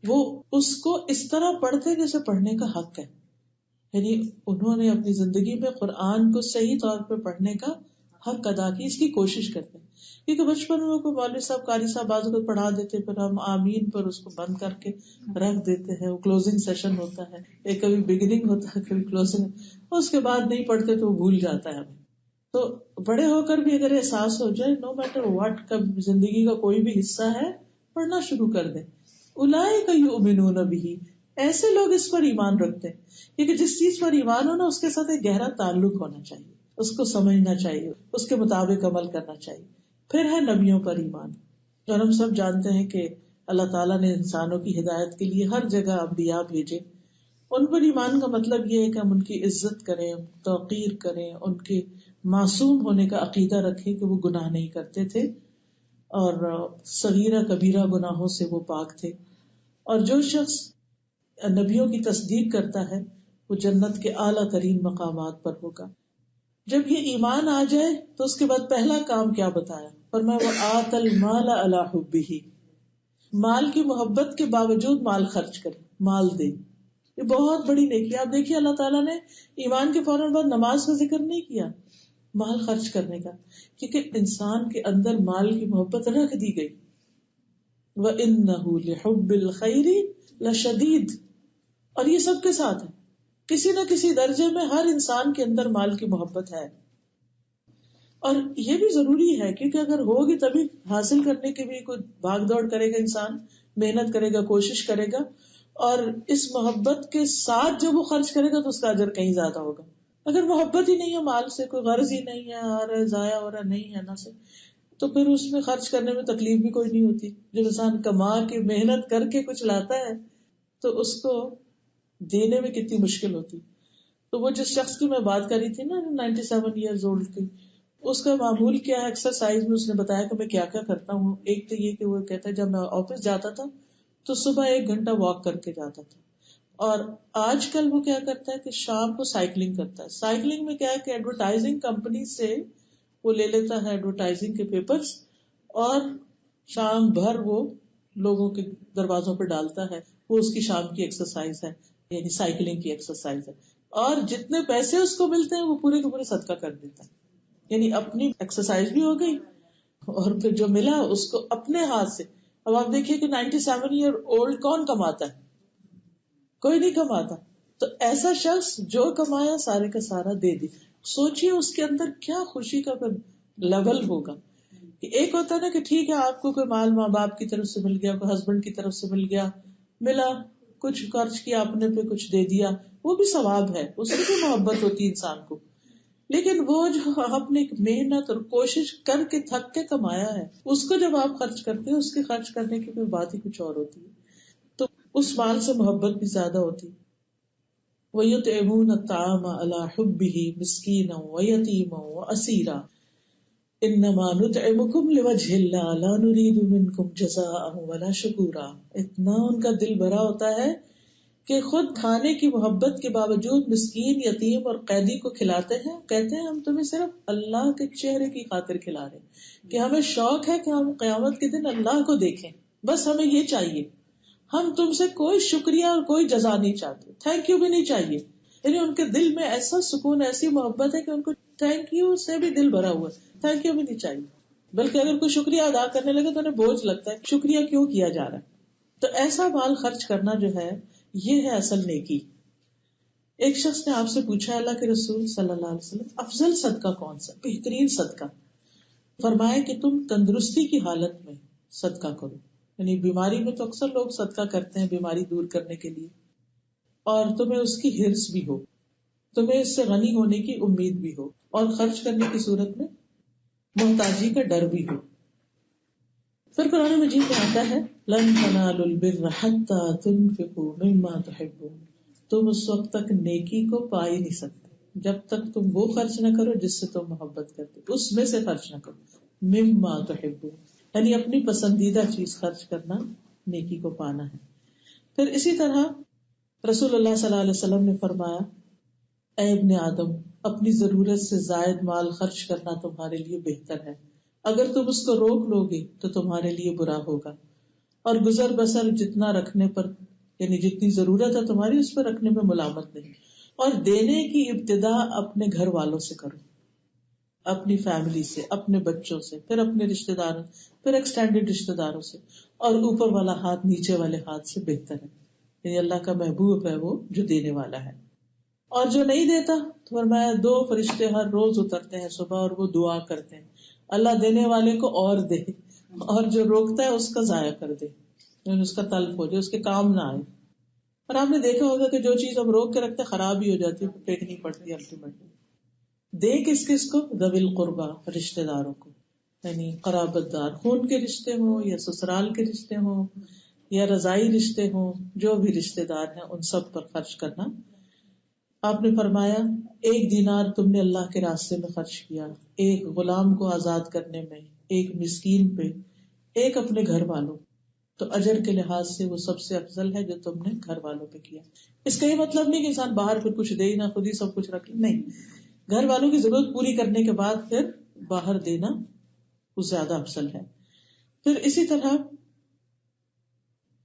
وہ اس کو اس طرح پڑھتے جیسے پڑھنے کا حق ہے. یعنی انہوں نے اپنی زندگی میں قرآن کو صحیح طور پہ پڑھنے کا حق ادا کی، اس کی کوشش کرتے ہیں. کیونکہ بچپن میں کوئی مولوی صاحب قاری صاحب بعض کو پڑھا دیتے، پھر ہم آمین پر اس کو بند کر کے رکھ دیتے ہیں. وہ کلوزنگ سیشن ہوتا ہے، ایک کبھی بگننگ ہوتا ہے کبھی کلوزنگ، اس کے بعد نہیں پڑھتے تو وہ بھول جاتا ہے ہمیں. تو بڑے ہو کر بھی اگر احساس ہو جائے نو میٹر واٹ کب زندگی کا کوئی بھی حصہ ہے پڑھنا شروع کر دیں. اولئک یؤمنون بہ، ایسے لوگ اس پر ایمان رکھتے ہیں. کیونکہ جس چیز پر ایمان ہونا اس کے ساتھ ایک گہرا تعلق ہونا چاہیے، اس کو سمجھنا چاہیے، اس کے مطابق عمل کرنا چاہیے. پھر ہے نبیوں پر ایمان، اور ہم سب جانتے ہیں کہ اللہ تعالیٰ نے انسانوں کی ہدایت کے لیے ہر جگہ انبیاء بھیجے. ان پر ایمان کا مطلب یہ ہے کہ ہم ان کی عزت کریں، توقیر کریں، ان کے معصوم ہونے کا عقیدہ رکھیں کہ وہ گناہ نہیں کرتے تھے اور صغیرہ کبیرہ گناہوں سے وہ پاک تھے. اور جو شخص نبیوں کی تصدیق کرتا ہے وہ جنت کے اعلیٰ ترین مقامات پر ہوگا. جب یہ ایمان آ جائے تو اس کے بعد پہلا کام کیا بتایا؟ فرمایا وآت المال علی حبہ، مال کی محبت کے باوجود مال خرچ کرے، مال دے. یہ بہت بڑی نیکی. آپ دیکھیے اللہ تعالیٰ نے ایمان کے فوراً بعد نماز کا ذکر نہیں کیا، مال خرچ کرنے کا، کیونکہ انسان کے اندر مال کی محبت رکھ دی گئی. وَإِنَّهُ لِحُبِّ الْخَيْرِ لَشَدِيدٌ، اور یہ سب کے ساتھ ہے، کسی نہ کسی درجے میں ہر انسان کے اندر مال کی محبت ہے. اور یہ بھی ضروری ہے کیونکہ اگر ہوگی تبھی حاصل کرنے کے بھی کوئی بھاگ دوڑ کرے گا، انسان محنت کرے گا، کوشش کرے گا، اور اس محبت کے ساتھ جب وہ خرچ کرے گا تو اس کا اجر کہیں زیادہ ہوگا. اگر محبت ہی نہیں ہے مال سے، کوئی غرض ہی نہیں ہے، آ رہا ہے ضائع ہو رہا نہیں ہے نہ سے، تو پھر اس میں خرچ کرنے میں تکلیف بھی کوئی نہیں ہوتی. جب انسان کما کے محنت کر کے کچھ لاتا ہے تو اس کو دینے میں کتنی مشکل ہوتی. تو وہ جس شخص کی میں بات کر رہی تھی نا 97 ایئرز اولڈ کی، اس کا معمول کیا ہے ایکسرسائز میں، اس نے بتایا کہ میں کیا کیا کرتا ہوں. ایک تو یہ کہ وہ کہتا ہے جب میں آفس جاتا تھا تو صبح 1 گھنٹہ واک کر کے جاتا تھا، اور آج کل وہ کیا کرتا ہے کہ شام کو سائیکلنگ کرتا ہے. سائیکلنگ میں کیا ہے کہ ایڈورٹائزنگ کمپنی سے وہ لے لیتا ہے ایڈورٹائزنگ کے پیپرز، اور شام بھر وہ لوگوں کے دروازوں پہ ڈالتا ہے، وہ اس کی شام کی ایکسرسائز ہے، یعنی سائیکلنگ کی ایکسرسائز ہے. اور جتنے پیسے اس کو ملتے ہیں وہ پورے کے پورے صدقہ کر دیتا ہے. یعنی اپنی ایکسرسائز بھی ہو گئی اور پھر جو ملا اس کو اپنے ہاتھ سے. اب آپ دیکھیے کہ 97 ایئر اولڈ کون کماتا ہے؟ کوئی نہیں کماتا. تو ایسا شخص جو کمایا سارے کا سارا دے دی. سوچئے اس کے اندر کیا خوشی کا لیول ہوگا. کہ ایک ہوتا ہے نا کہ ٹھیک ہے آپ کو کوئی مال ماں باپ کی طرف سے مل گیا، کوئی ہسبینڈ کی طرف سے مل گیا، ملا کچھ خرچ کیا اپنے پہ، کچھ دے دیا، وہ بھی ثواب ہے، اس سے بھی محبت ہوتی ہے انسان کو. لیکن وہ جو اپنی محنت اور کوشش کر کے تھک کے کمایا ہے، اس کو جب آپ خرچ کرتے ہیں، اس کے خرچ کرنے کی کوئی بات ہی کچھ اور ہوتی ہے. تو اس مال سے محبت بھی زیادہ ہوتی. وَيُطْعِمُونَ الطَّعَامَ عَلَى حُبِّهِ مِسْكِينًا وَيَتِيمًا وَأَسِيرًا انما نطعمکم لوجہ اللہ لا نرید منکم جزاء ولا شکورا. اتنا ان کا دل بھرا ہوتا ہے کہ خود کھانے کی محبت کے باوجود مسکین، یتیم اور قیدی کو کھلاتے ہیں. کہتے ہیں ہم تمہیں صرف اللہ کے چہرے کی خاطر کھلا رہے ہیں، کہ ہمیں شوق ہے کہ ہم قیامت کے دن اللہ کو دیکھیں، بس ہمیں یہ چاہیے. ہم تم سے کوئی شکریہ اور کوئی جزا نہیں چاہتے، تھینک یو بھی نہیں چاہیے. یعنی ان کے دل میں ایسا سکون، ایسی محبت ہے کہ ان کو تھینک یو سے بھی دل بھرا ہوا ہے، تھینک یو بھی نہیں چاہیے. بلکہ اگر کوئی شکریہ ادا کرنے لگے تو انہیں بوجھ لگتا ہے شکریہ کیوں کیا جا رہا ہے. تو ایسا مال خرچ کرنا جو ہے یہ ہے اصل نیکی. ایک شخص نے آپ سے پوچھا اللہ کے رسول صلی اللہ علیہ وسلم افضل صدقہ کون سا، بہترین صدقہ؟ فرمایا کہ تم تندرستی کی حالت میں صدقہ کرو. یعنی بیماری میں تو اکثر لوگ صدقہ کرتے ہیں بیماری دور کرنے کے لیے، اور تمہیں اس کی ہرس بھی ہو، تمہیں اس سے غنی ہونے کی امید بھی ہو، اور خرچ کرنے کی صورت میں محتاجی کا ڈر بھی ہو. پھر قرآن مجید میں آتا ہے لن تنالوا البر حتى تنفقوا مما تحبون. تم اس وقت تک نیکی کو پا ہی نہیں سکتے جب تک تم وہ خرچ نہ کرو جس سے تم محبت کرتے، اس میں سے خرچ نہ کرو. مما تحبون یعنی اپنی پسندیدہ چیز خرچ کرنا نیکی کو پانا ہے. پھر اسی طرح رسول اللہ صلی اللہ علیہ وسلم نے فرمایا اے ابن آدم، اپنی ضرورت سے زائد مال خرچ کرنا تمہارے لیے بہتر ہے. اگر تم اس کو روک لو گے تو تمہارے لیے برا ہوگا. اور گزر بسر جتنا رکھنے پر، یعنی جتنی ضرورت ہے تمہاری اس پر رکھنے میں ملامت نہیں. اور دینے کی ابتدا اپنے گھر والوں سے کرو، اپنی فیملی سے، اپنے بچوں سے، پھر اپنے رشتے داروں، پھر ایکسٹینڈیڈ رشتے داروں سے، اور اوپر والا ہاتھ نیچے والے ہاتھ سے بہتر ہے. یعنی اللہ کا محبوب ہے وہ جو دینے والا ہے. اور جو نہیں دیتا تو فرمایا 2 فرشتے ہر روز اترتے ہیں صبح اور وہ دعا کرتے ہیں اللہ دینے والے کو اور دے، اور جو روکتا ہے اس کا ضائع کر دے، یعنی اس کا تلف ہو جائے، اس کے کام نہ آئے. اور آپ نے دیکھا ہوگا کہ جو چیز ہم روک کے رکھتے خراب ہی ہو جاتی ہے، پھینکنی پڑتی ہے الٹیمیٹلی. دے کس کو؟ ذوی القربا، رشتے داروں کو، یعنی قرابت دار، خون کے رشتے ہوں یا سسرال کے رشتے ہوں یا رضائی رشتے ہوں، جو بھی رشتے دار ہیں ان سب پر خرچ کرنا. آپ نے فرمایا 1 دینار تم نے اللہ کے راستے میں خرچ کیا، 1 غلام کو آزاد کرنے میں، 1 مسکین پہ، 1 اپنے گھر والوں، تو اجر کے لحاظ سے وہ سب سے افضل ہے جو تم نے گھر والوں پہ کیا. اس کا یہ مطلب نہیں کہ انسان باہر پھر کچھ دے نہ، خود ہی سب کچھ رکھ لے، نہیں. گھر والوں کی ضرورت پوری کرنے کے بعد پھر باہر دینا وہ زیادہ افضل ہے. پھر اسی طرح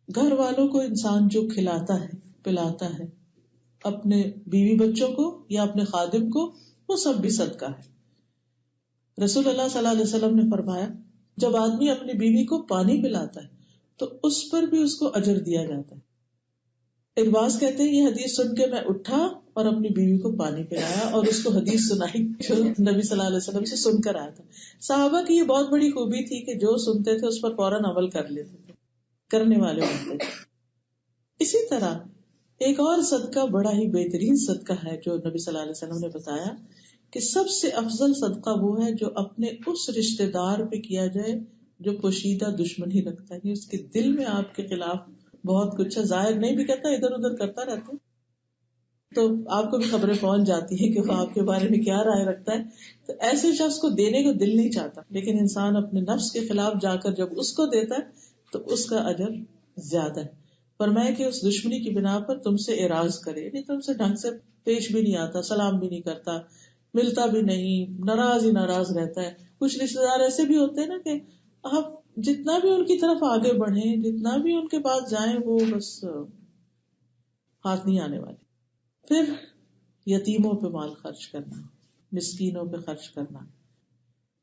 گھر والوں کو انسان جو کھلاتا ہے پلاتا ہے، اپنے بیوی بچوں کو یا اپنے خادم کو، وہ سب بھی صدقہ ہے. رسول اللہ صلی اللہ علیہ وسلم نے فرمایا جب آدمی اپنی بیوی کو پانی پلاتا ہے تو اس پر بھی اس کو اجر دیا جاتا ہے. ارباز کہتے ہیں یہ حدیث سن کے میں اٹھا اور اپنی بیوی کو پانی پلایا اور اس کو حدیث سنائی جو نبی صلی اللہ علیہ وسلم سے سن کر آیا تھا. صحابہ کی یہ بہت بڑی خوبی تھی کہ جو سنتے تھے اس پر فوراً عمل کر لیتے تھے، کرنے والے ہوتے تھے. اسی طرح ایک اور صدقہ بڑا ہی بہترین صدقہ ہے جو نبی صلی اللہ علیہ وسلم نے بتایا کہ سب سے افضل صدقہ وہ ہے جو اپنے اس رشتے دار پہ کیا جائے جو پوشیدہ دشمنی رکھتا ہے، اس کے دل میں آپ کے خلاف بہت کچھ ہے، ظاہر نہیں بھی کرتا، ادھر ادھر کرتا رہتا ہے، تو آپ کو بھی خبریں پہنچ جاتی ہیں کہ وہ آپ کے بارے میں کیا رائے رکھتا ہے. تو ایسے شخص کو دینے کو دل نہیں چاہتا، لیکن انسان اپنے نفس کے خلاف جا کر جب اس کو دیتا ہے تو اس کا اجر زیادہ ہے. فرمایا کہ اس دشمنی کی بنا پر تم سے اعراض کرے، یعنی تم سے ڈھنگ سے پیش بھی نہیں آتا، سلام بھی نہیں کرتا، ملتا بھی نہیں، ناراض ہی ناراض رہتا ہے. کچھ رشتے دار ایسے بھی ہوتے ہیں نا کہ آپ جتنا بھی ان کی طرف آگے بڑھیں، جتنا بھی ان کے پاس جائیں، وہ بس ہاتھ نہیں آنے والے. پھر یتیموں پہ مال خرچ کرنا، مسکینوں پہ خرچ کرنا،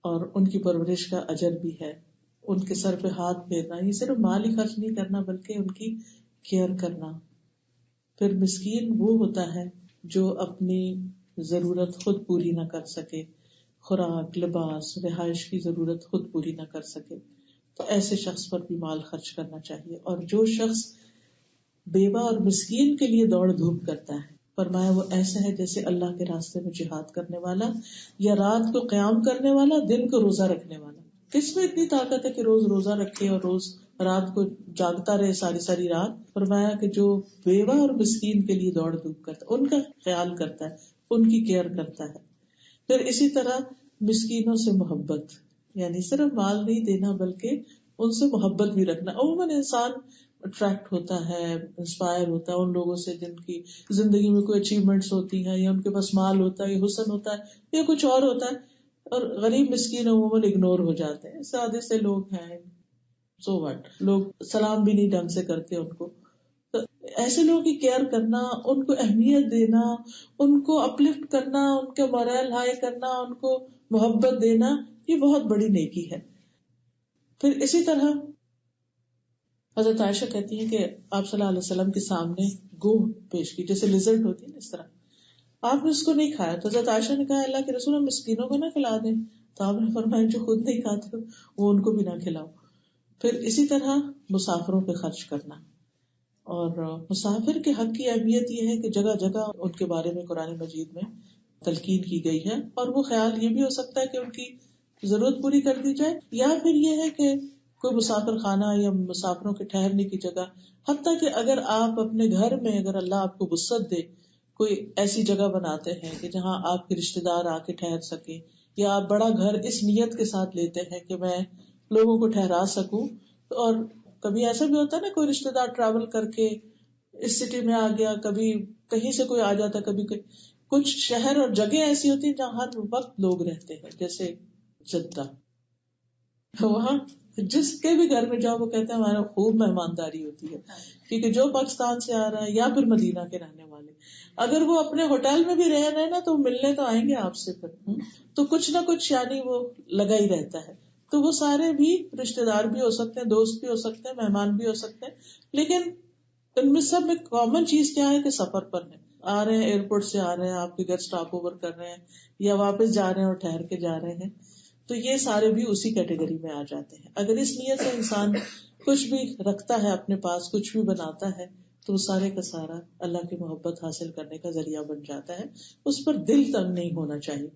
اور ان کی پرورش کا اجر بھی ہے. ان کے سر پہ ہاتھ پھیرنا، یہ صرف مال ہی خرچ نہیں کرنا بلکہ ان کی کیئر کرنا. پھر مسکین وہ ہوتا ہے جو اپنی ضرورت خود پوری نہ کر سکے، خوراک، لباس، رہائش کی ضرورت خود پوری نہ کر سکے، تو ایسے شخص پر بھی مال خرچ کرنا چاہیے. اور جو شخص بیوہ اور مسکین کے لیے دوڑ دھوپ کرتا ہے، فرمایا وہ ایسا ہے جیسے اللہ کے راستے میں جہاد کرنے والا یا رات کو قیام کرنے والا، دن کو روزہ رکھنے والا. کس میں اتنی طاقت ہے کہ روز روزہ رکھے اور روز رات کو جاگتا رہے ساری ساری رات؟ فرمایا کہ جو بیوہ اور مسکین کے لیے دوڑ دھوپ کرتا ہے، ان کا خیال کرتا ہے، ان کی کیئر کرتا ہے. پھر اسی طرح مسکینوں سے محبت، یعنی صرف مال نہیں دینا بلکہ ان سے محبت بھی رکھنا. عموماً انسان اٹریکٹ ہوتا ہے، انسپائر ہوتا ہے ان لوگوں سے جن کی زندگی میں کوئی اچیومنٹس ہوتی ہیں، یا ان کے پاس مال ہوتا ہے، یا حسن ہوتا ہے، یا کچھ اور ہوتا ہے. اور غریب مسکین عموماً اگنور ہو جاتے ہیں. سادے سے لوگ ہیں، سو واٹ، لوگ سلام بھی نہیں ڈھنگ سے کرتے ان کو. تو ایسے لوگوں کی کیئر کرنا، ان کو اہمیت دینا، ان کو اپلفٹ کرنا، ان کا مورل ہائی کرنا، ان کو محبت دینا، یہ بہت بڑی نیکی ہے. پھر اسی طرح حضرت عائشہ کہتی ہیں کہ آپ صلی اللہ علیہ وسلم کے سامنے گوہ پیش کی، جیسے لیزرڈ ہوتی ہے نا، اس طرح آپ نے اس کو نہیں کھایا. تو حضرت عائشہ نے کہا اللہ کے رسول ہم مسکینوں کو نہ کھلا دیں. تو آپ نے فرمایا جو خود نہیں کھاتے وہ ان کو بھی نہ کھلاؤ. پھر اسی طرح مسافروں پہ خرچ کرنا. اور مسافر کے حق کی اہمیت یہ ہے کہ جگہ جگہ ان کے بارے میں قرآن مجید میں تلقین کی گئی ہے. اور وہ خیال یہ بھی ہو سکتا ہے کہ ان کی ضرورت پوری کر دی جائے، یا پھر یہ ہے کہ کوئی مسافر خانہ یا مسافروں کے ٹھہرنے کی جگہ. حتیٰ کہ اگر آپ اپنے گھر میں، اگر اللہ آپ کو وسعت دے، کوئی ایسی جگہ بناتے ہیں کہ جہاں آپ کے رشتے دار آ کے ٹھہر سکیں، یا آپ بڑا گھر اس نیت کے ساتھ لیتے ہیں کہ میں لوگوں کو ٹھہرا سکوں. اور کبھی ایسا بھی ہوتا ہے نا، کوئی رشتے دار ٹریول کر کے اس سٹی میں آ گیا، کبھی کہیں سے کوئی آ جاتا، کبھی کچھ شہر اور جگہ ایسی ہوتی ہیں جہاں ہر وقت لوگ رہتے ہیں، جیسے جدہ. وہاں جس کے بھی گھر میں جاؤ وہ کہتے ہیں ہمارا خوب مہمانداری ہوتی ہے، کیونکہ جو پاکستان سے آ رہا ہے یا پھر مدینہ کے رہنے والے، اگر وہ اپنے ہوٹل میں بھی رہ رہے ہیں نا تو ملنے تو آئیں گے آپ سے. پھر تو کچھ نہ کچھ یعنی وہ لگا ہی رہتا ہے. تو وہ سارے بھی رشتے دار بھی ہو سکتے ہیں، دوست بھی ہو سکتے ہیں، مہمان بھی ہو سکتے ہیں. لیکن ان میں سب میں کامن چیز کیا ہے کہ سفر پر ہے، آ رہے ہیں ایئرپورٹ سے، آ رہے ہیں آپ کے گھر اسٹاپ اوور کر رہے ہیں، یا واپس جا رہے ہیں اور ٹھہر کے جا رہے ہیں. تو یہ سارے بھی اسی کیٹیگری میں آ جاتے ہیں. اگر اس نیت سے انسان کچھ بھی رکھتا ہے اپنے پاس، کچھ بھی بناتا ہے، تو وہ سارے کا سارا اللہ کی محبت حاصل کرنے کا ذریعہ بن جاتا ہے. اس پر دل تنگ نہیں ہونا چاہیے.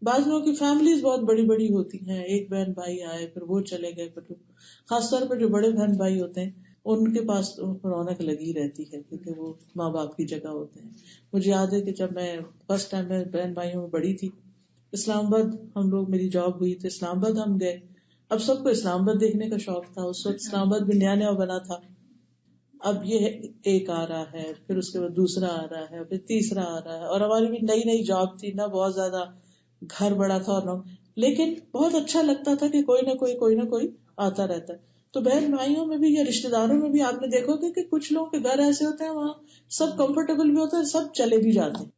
بعض لوگوں کی فیملیز بہت بڑی بڑی ہوتی ہیں، ایک بہن بھائی آئے پھر وہ چلے گئے، پھر خاص طور پر جو بڑے بہن بھائی ہوتے ہیں ان کے پاس رونق لگی رہتی ہے، کیونکہ وہ ماں باپ کی جگہ ہوتے ہیں. مجھے یاد ہے کہ جب میں فرسٹ ٹائم میں بہن بھائیوں میں بڑی تھی، اسلام آباد ہم لوگ، میری جاب ہوئی تو اسلام آباد ہم گئے. اب سب کو اسلام آباد دیکھنے کا شوق تھا، اس وقت اسلام آباد بھی نیا نیا بنا تھا. اب یہ ایک آ رہا ہے، پھر اس کے بعد دوسرا آ رہا ہے، پھر تیسرا آ رہا ہے. اور ہماری بھی نئی نئی جاب تھی، نہ بہت زیادہ گھر بڑا تھا، اور لیکن بہت اچھا لگتا تھا کہ کوئی نہ کوئی آتا رہتا ہے. تو بہن بھائیوں میں بھی یا رشتے داروں میں بھی آپ نے دیکھو گے کہ کچھ لوگوں کے گھر ایسے ہوتے ہیں وہاں سب کمفرٹیبل بھی ہوتے ہیں، سب چلے بھی جاتے ہیں.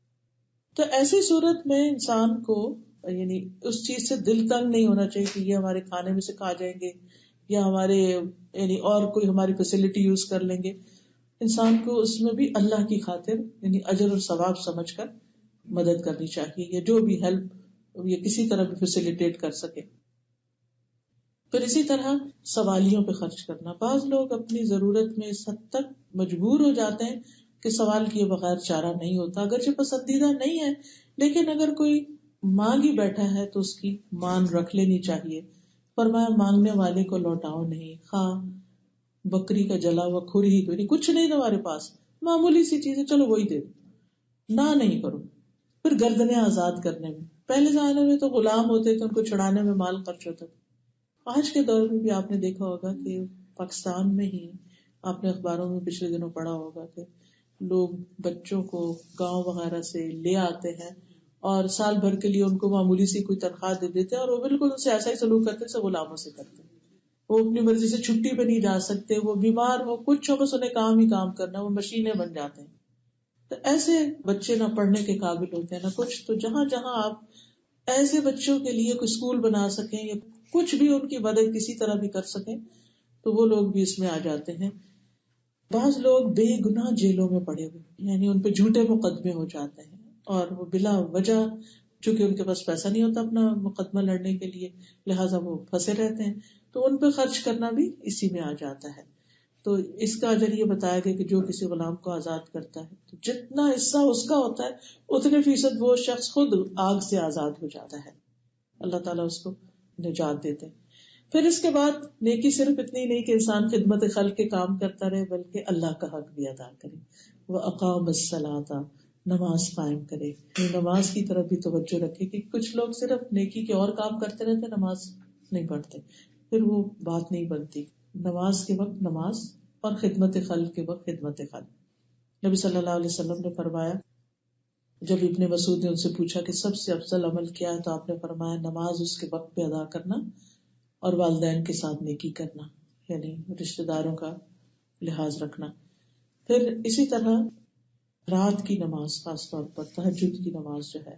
تو ایسی صورت میں انسان کو یعنی اس چیز سے دل تنگ نہیں ہونا چاہیے کہ یہ ہمارے کھانے میں سے کھا جائیں گے، یا ہمارے یعنی اور کوئی ہماری فیسلٹی یوز کر لیں گے. انسان کو اس میں بھی اللہ کی خاطر یعنی اجر اور ثواب سمجھ کر مدد کرنی چاہیے، یا جو بھی ہیلپ یا کسی طرح بھی فیسیلیٹیٹ کر سکے. پھر اسی طرح سوالیوں پہ خرچ کرنا. بعض لوگ اپنی ضرورت میں اس حد تک مجبور ہو جاتے ہیں کہ سوال کیے بغیر چارہ نہیں ہوتا. اگرچہ پسندیدہ نہیں ہے، لیکن اگر کوئی مانگ ہی بیٹھا ہے تو اس کی مان رکھ لینی چاہیے. فرمایا مانگنے والے کو لوٹاؤ نہیں، خواہ بکری کا جلا ہوا کھر ہی تو نہیں، کچھ نہیں تمہارے پاس، معمولی سی چیز ہے، چلو وہی دے دو، نہ نہیں کرو. پھر گردنیں آزاد کرنے میں، پہلے زمانے میں تو غلام ہوتے تھے، ان کو چھڑانے میں مال خرچ ہوتا تھا. آج کے دور میں بھی آپ نے دیکھا ہوگا کہ پاکستان میں ہی آپ نے اخباروں میں پچھلے دنوں پڑھا ہوگا کہ لوگ بچوں کو گاؤں وغیرہ سے لے آتے ہیں اور سال بھر کے لیے ان کو معمولی سی کوئی تنخواہ دے دیتے ہیں، اور وہ بالکل ان سے ایسا ہی سلوک کرتے ہیں جیسے غلاموں سے کرتے ہیں. وہ اپنی مرضی سے چھٹی پہ نہیں جا سکتے، وہ بیمار ہو کچھ ہو، بس انہیں کام ہی کام کرنا، وہ مشینیں بن جاتے ہیں. تو ایسے بچے نہ پڑھنے کے قابل ہوتے ہیں نہ کچھ. تو جہاں جہاں آپ ایسے بچوں کے لیے کوئی اسکول بنا سکیں یا کچھ بھی ان کی مدد کسی طرح بھی کر سکیں تو وہ لوگ بھی اس میں آ جاتے ہیں. بعض لوگ بے گناہ جیلوں میں پڑے ہوئے، یعنی ان پہ جھوٹے مقدمے ہو جاتے ہیں اور وہ بلا وجہ، چونکہ ان کے پاس پیسہ نہیں ہوتا اپنا مقدمہ لڑنے کے لیے، لہٰذا وہ پھنسے رہتے ہیں، تو ان پہ خرچ کرنا بھی اسی میں آ جاتا ہے. تو اس کا اجر یہ بتایا گیا کہ جو کسی غلام کو آزاد کرتا ہے تو جتنا حصہ اس کا ہوتا ہے اتنے فیصد وہ شخص خود آگ سے آزاد ہو جاتا ہے. اللہ تعالیٰ اس کو نجات دیتے. پھر اس کے بعد نیکی صرف اتنی نہیں کہ انسان خدمت خلق کے کام کرتا رہے بلکہ اللہ کا حق بھی ادا کرے. وَأَقَامَ الصَّلَاةَ، نماز قائم کرے. نماز کی طرف بھی توجہ رکھے کہ کچھ لوگ صرف نیکی کے اور کام کرتے رہتے، نماز نہیں پڑھتے، پھر وہ بات نہیں بنتی. نماز کے وقت نماز اور خدمت خلق کے وقت خدمت خلق. نبی صلی اللہ علیہ وسلم نے فرمایا، جب ابن مسعود نے ان سے پوچھا کہ سب سے افضل عمل کیا ہے تو آپ نے فرمایا نماز اس کے وقت پہ ادا کرنا اور والدین کے ساتھ نیکی کرنا، یعنی رشتہ داروں کا لحاظ رکھنا. پھر اسی طرح رات کی نماز، خاص طور پر تہجد کی نماز جو ہے.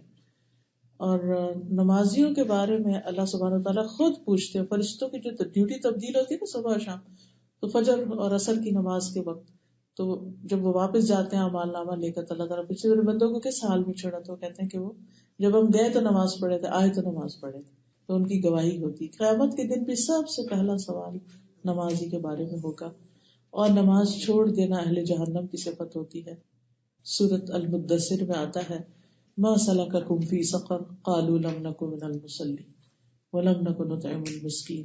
اور نمازیوں کے بارے میں اللہ سبحانہ و تعالیٰ خود پوچھتے ہیں. فرشتوں کی جو ڈیوٹی تبدیل ہوتی ہے نا صبح و شام، تو فجر اور عصر کی نماز کے وقت تو جب وہ واپس جاتے ہیں اعمال نامہ لے کر، اللہ تعالیٰ پوچھتے میرے بندوں کو کس حال میں چھوڑا، تو کہتے ہیں کہ وہ جب ہم گئے تو نماز پڑھے تھے، آئے تو نماز پڑھے تھے. تو ان کی گواہی ہوتی. قیامت کے دن بھی سب سے پہلا سوال نمازی کے بارے میں ہوگا. اور نماز چھوڑ دینا اہل جہنم کی صفت ہوتی ہے. سورۃ المدثر میں آتا ہے ما سلککم فی سقر قالوا لم نک من المصلین ولم نک نطعم المسکین،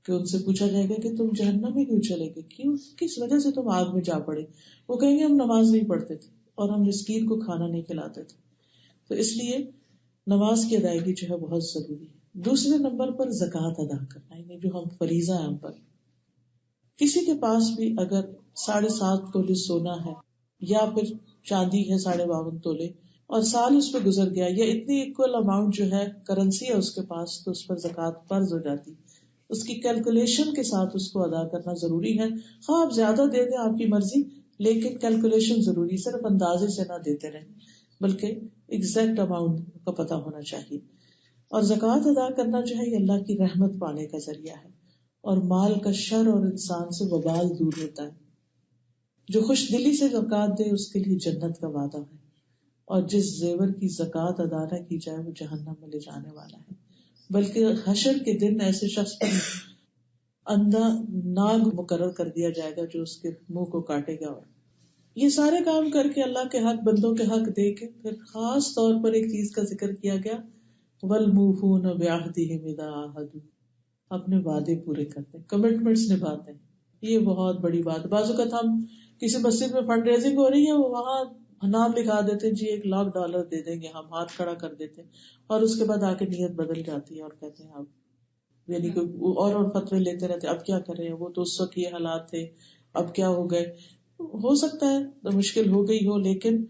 کہ ان سے پوچھا جائے گا کہ تم جہنم میں کیوں چلے گئے، کیوں، کس وجہ سے تم آگ میں جا پڑے. وہ کہیں گے ہم نماز نہیں پڑھتے تھے اور ہم مسکین کو کھانا نہیں کھلاتے تھے. تو اس لیے نماز کی ادائیگی جو ہے بہت ضروری ہے. دوسرے نمبر پر زکوٰۃ ادا کرنا، یعنی جو ہم فریضہ ہے ہم پر. کسی کے پاس بھی اگر 7.5 تولے سونا ہے یا پھر چاندی ہے 52 تولے اور سال اس پہ گزر گیا، یا اتنی اکول اماؤنٹ جو ہے کرنسی ہے اس کے پاس، تو اس پر زکوٰۃ فرض ہو جاتی. اس کی کیلکولیشن کے ساتھ اس کو ادا کرنا ضروری ہے. خواہ آپ زیادہ دے دیں آپ کی مرضی، لیکن کیلکولیشن ضروری، صرف اندازے سے نہ دیتے رہیں بلکہ ایگزیکٹ اماؤنٹ کا پتہ ہونا چاہیے. اور زکوٰۃ ادا کرنا جو ہے یہ اللہ کی رحمت پانے کا ذریعہ ہے اور مال کا شر اور انسان سے وبال دور ہوتا ہے. جو خوش دلی سے زکوٰۃ دے اس کے لیے جنت کا وعدہ ہے، اور جس زیور کی زکوٰۃ ادا نہ کی جائے وہ جہنم میں لے جانے والا ہے. بلکہ حشر کے دن ایسے شخص پر اندھا ناگ مقرر کر دیا جائے گا جو اس کے منہ کو کاٹے گا. اور یہ سارے کام کر کے اللہ کے حق، بندوں کے حق دے کے پھر خاص طور پر ایک چیز کا ذکر کیا گیا، وَالْمُوفُونَ بِعَهْدِهِمْ إِذَا عَاهَدُوا، اپنے وعدے پورے کرتے ہیں، کمٹمنٹس نبھاتے ہیں. یہ بہت بڑی بات. بعض اوقات ہم کسی مسجد میں فنڈ ریزنگ ہو رہی ہے، وہ وہاں نام لکھا دیتے ہیں جی $1,00,000 دے دیں گے ہم، ہاتھ کھڑا کر دیتے ہیں، اور اس کے بعد آ کے نیت بدل جاتی ہے اور کہتے ہیں اب، یعنی کہ اور فتوے لیتے رہتے اب کیا کریں، وہ تو اس وقت یہ حالات تھے، اب کیا ہو گئے. ہو سکتا ہے تو مشکل ہو گئی ہو، لیکن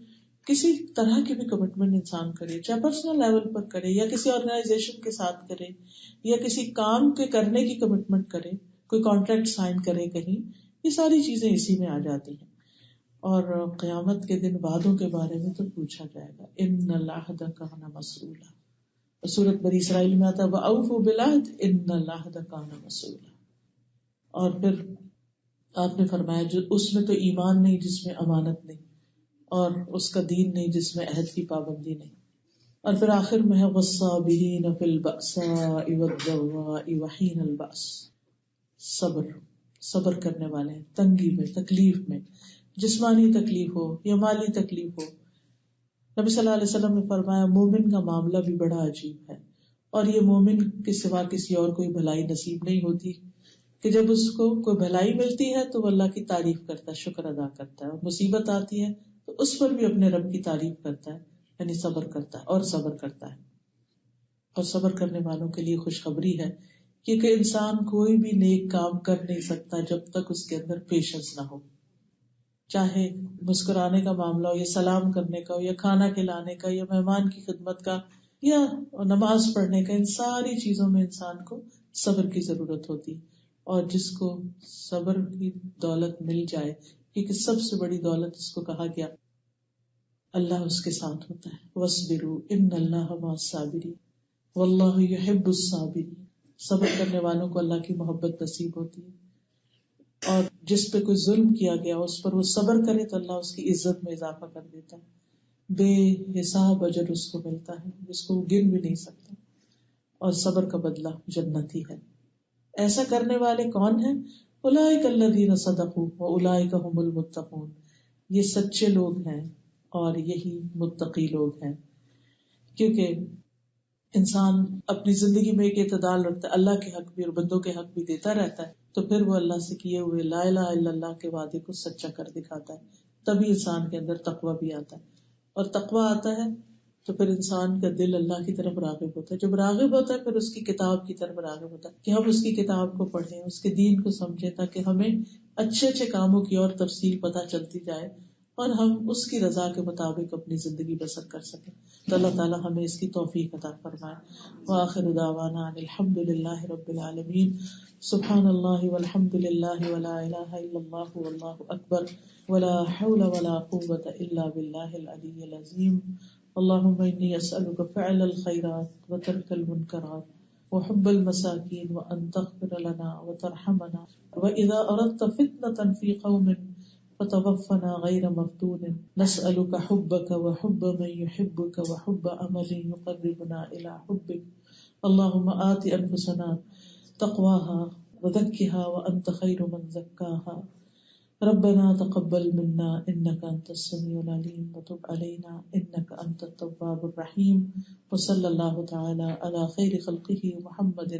کسی طرح کی بھی کمٹمنٹ انسان کرے، چاہے پرسنل لیول پر کرے یا کسی آرگنائزیشن کے ساتھ کرے یا کسی کام کے کرنے کی کمٹمنٹ کرے، کوئی کانٹریکٹ سائن کرے کہیں، یہ ساری چیزیں اسی میں آ جاتی ہیں. اور قیامت کے دن وعدوں کے بارے میں تو پوچھا جائے گا، ان العہد کان مسئولا. سورۃ بنی اسرائیل میں آتا ہے وَأَوْفُوا بِالْعَہْدِ إِنَّ الْعَہْدَ کَانَ مَسْئُولًا. اور پھر آپ نے فرمایا جو اس میں تو ایمان نہیں جس میں امانت نہیں، اور اس کا دین نہیں جس میں عہد کی پابندی نہیں. اور پھر آخر میں ہے وَالصَّابِرِينَ فِي الْبَأْسَاءِ وَالضَّرَّاءِ وَحِينَ الْبَأْسِ. صبر کرنے والے ہیں تنگی میں، تکلیف میں، جسمانی تکلیف ہو یا مالی تکلیف ہو. نبی صلی اللہ علیہ وسلم نے فرمایا مومن کا معاملہ بھی بڑا عجیب ہے، اور یہ مومن کے سوا کسی اور کوئی بھلائی نصیب نہیں ہوتی کہ جب اس کو کوئی بھلائی ملتی ہے تو وہ اللہ کی تعریف کرتا ہے، شکر ادا کرتا ہے، اور مصیبت آتی ہے تو اس پر بھی اپنے رب کی تعریف کرتا ہے، یعنی صبر کرتا ہے اور صبر کرتا ہے. اور صبر کرنے والوں کے لیے خوشخبری ہے، کیونکہ انسان کوئی بھی نیک کام کر نہیں سکتا جب تک اس کے اندر پیشنس نہ ہو. چاہے مسکرانے کا معاملہ ہو یا سلام کرنے کا ہو یا کھانا کھلانے کا یا مہمان کی خدمت کا یا نماز پڑھنے کا، ان ساری چیزوں میں انسان کو صبر کی ضرورت ہوتی ہے. اور جس کو صبر کی دولت مل جائے، کیونکہ سب سے بڑی دولت اس کو کہا گیا، اللہ اس کے ساتھ ہوتا ہے. وَاصْبِرُوا إِنَّ اللَّهَ مَعَ الصَّابِرِينَ وَاللَّهُ يُحِبُّ الصَّابِرِينَ. صبر کرنے والوں کو اللہ کی محبت نصیب ہوتی ہے، اور جس پہ کوئی ظلم کیا گیا اس پر وہ صبر کرے تو اللہ اس کی عزت میں اضافہ کر دیتا ہے، بے حساب اجر اس کو ملتا ہے جس کو وہ گن بھی نہیں سکتا، اور صبر کا بدلہ جنت ہی ہے. ایسا کرنے والے کون ہیں؟ اولئک الذین صدقوا واولئک هم المتقون. یہ سچے لوگ ہیں اور یہی متقی لوگ ہیں. کیونکہ انسان اپنی زندگی میں ایک اعتدال رکھتا ہے، اللہ کے حق بھی اور بندوں کے حق بھی دیتا رہتا ہے، تو پھر وہ اللہ سے کیے ہوئے لا الہ الا اللہ کے وعدے کو سچا کر دکھاتا ہے. تبھی انسان کے اندر تقویٰ بھی آتا ہے، اور تقویٰ آتا ہے تو پھر انسان کا دل اللہ کی طرف راغب ہوتا ہے. جب راغب ہوتا ہے پھر اس کی کتاب کی طرف راغب ہوتا ہے کہ ہم اس کی کتاب کو پڑھیں، اس کے دین کو سمجھیں، تاکہ ہمیں اچھے اچھے کاموں کی اور تفصیل پتہ چلتی جائے اور ہم اس کی رضا کے مطابق اپنی زندگی بسر کر سکیں. تو اللہ تعالیٰ ہمیں اس کی توفیق عطا فرمائے. وآخر دعوانا ان الحمد للہ رب العالمین. سبحان اللہ والحمد للہ ولا الہ الا اللہ واللہ اکبر ولا حول ولا قوة الا باللہ العلی العظیم. اللهم انی اسألك فعل الخيرات وترك المنکرات وحب المساکین وان تغفر لنا وترحمنا واذا اردت فتنة في قوم فتوفنا غير مفتون. نسألك حبك وحب من يحبك وحب عمل يقربنا إلى حبك. اللهم آت أنفسنا تقواها وزكها وأنت خير من زكاها. ربنا تقبل منا إنك أنت السميع العليم وتب علينا إنك أنت التواب الرحيم. وصلى الله تعالى على خير خلقه محمد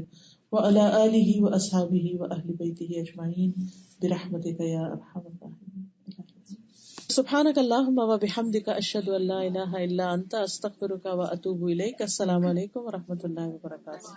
وعلى آله وأصحابه وأهل بيته أجمعين برحمتك يا أرحم الراحمين. سبحانک اللہم وبحمدک اشہد ان لا الہ الا انت استغفرک واتوب الیک. السلام علیکم ورحمۃ اللہ وبرکاتہ.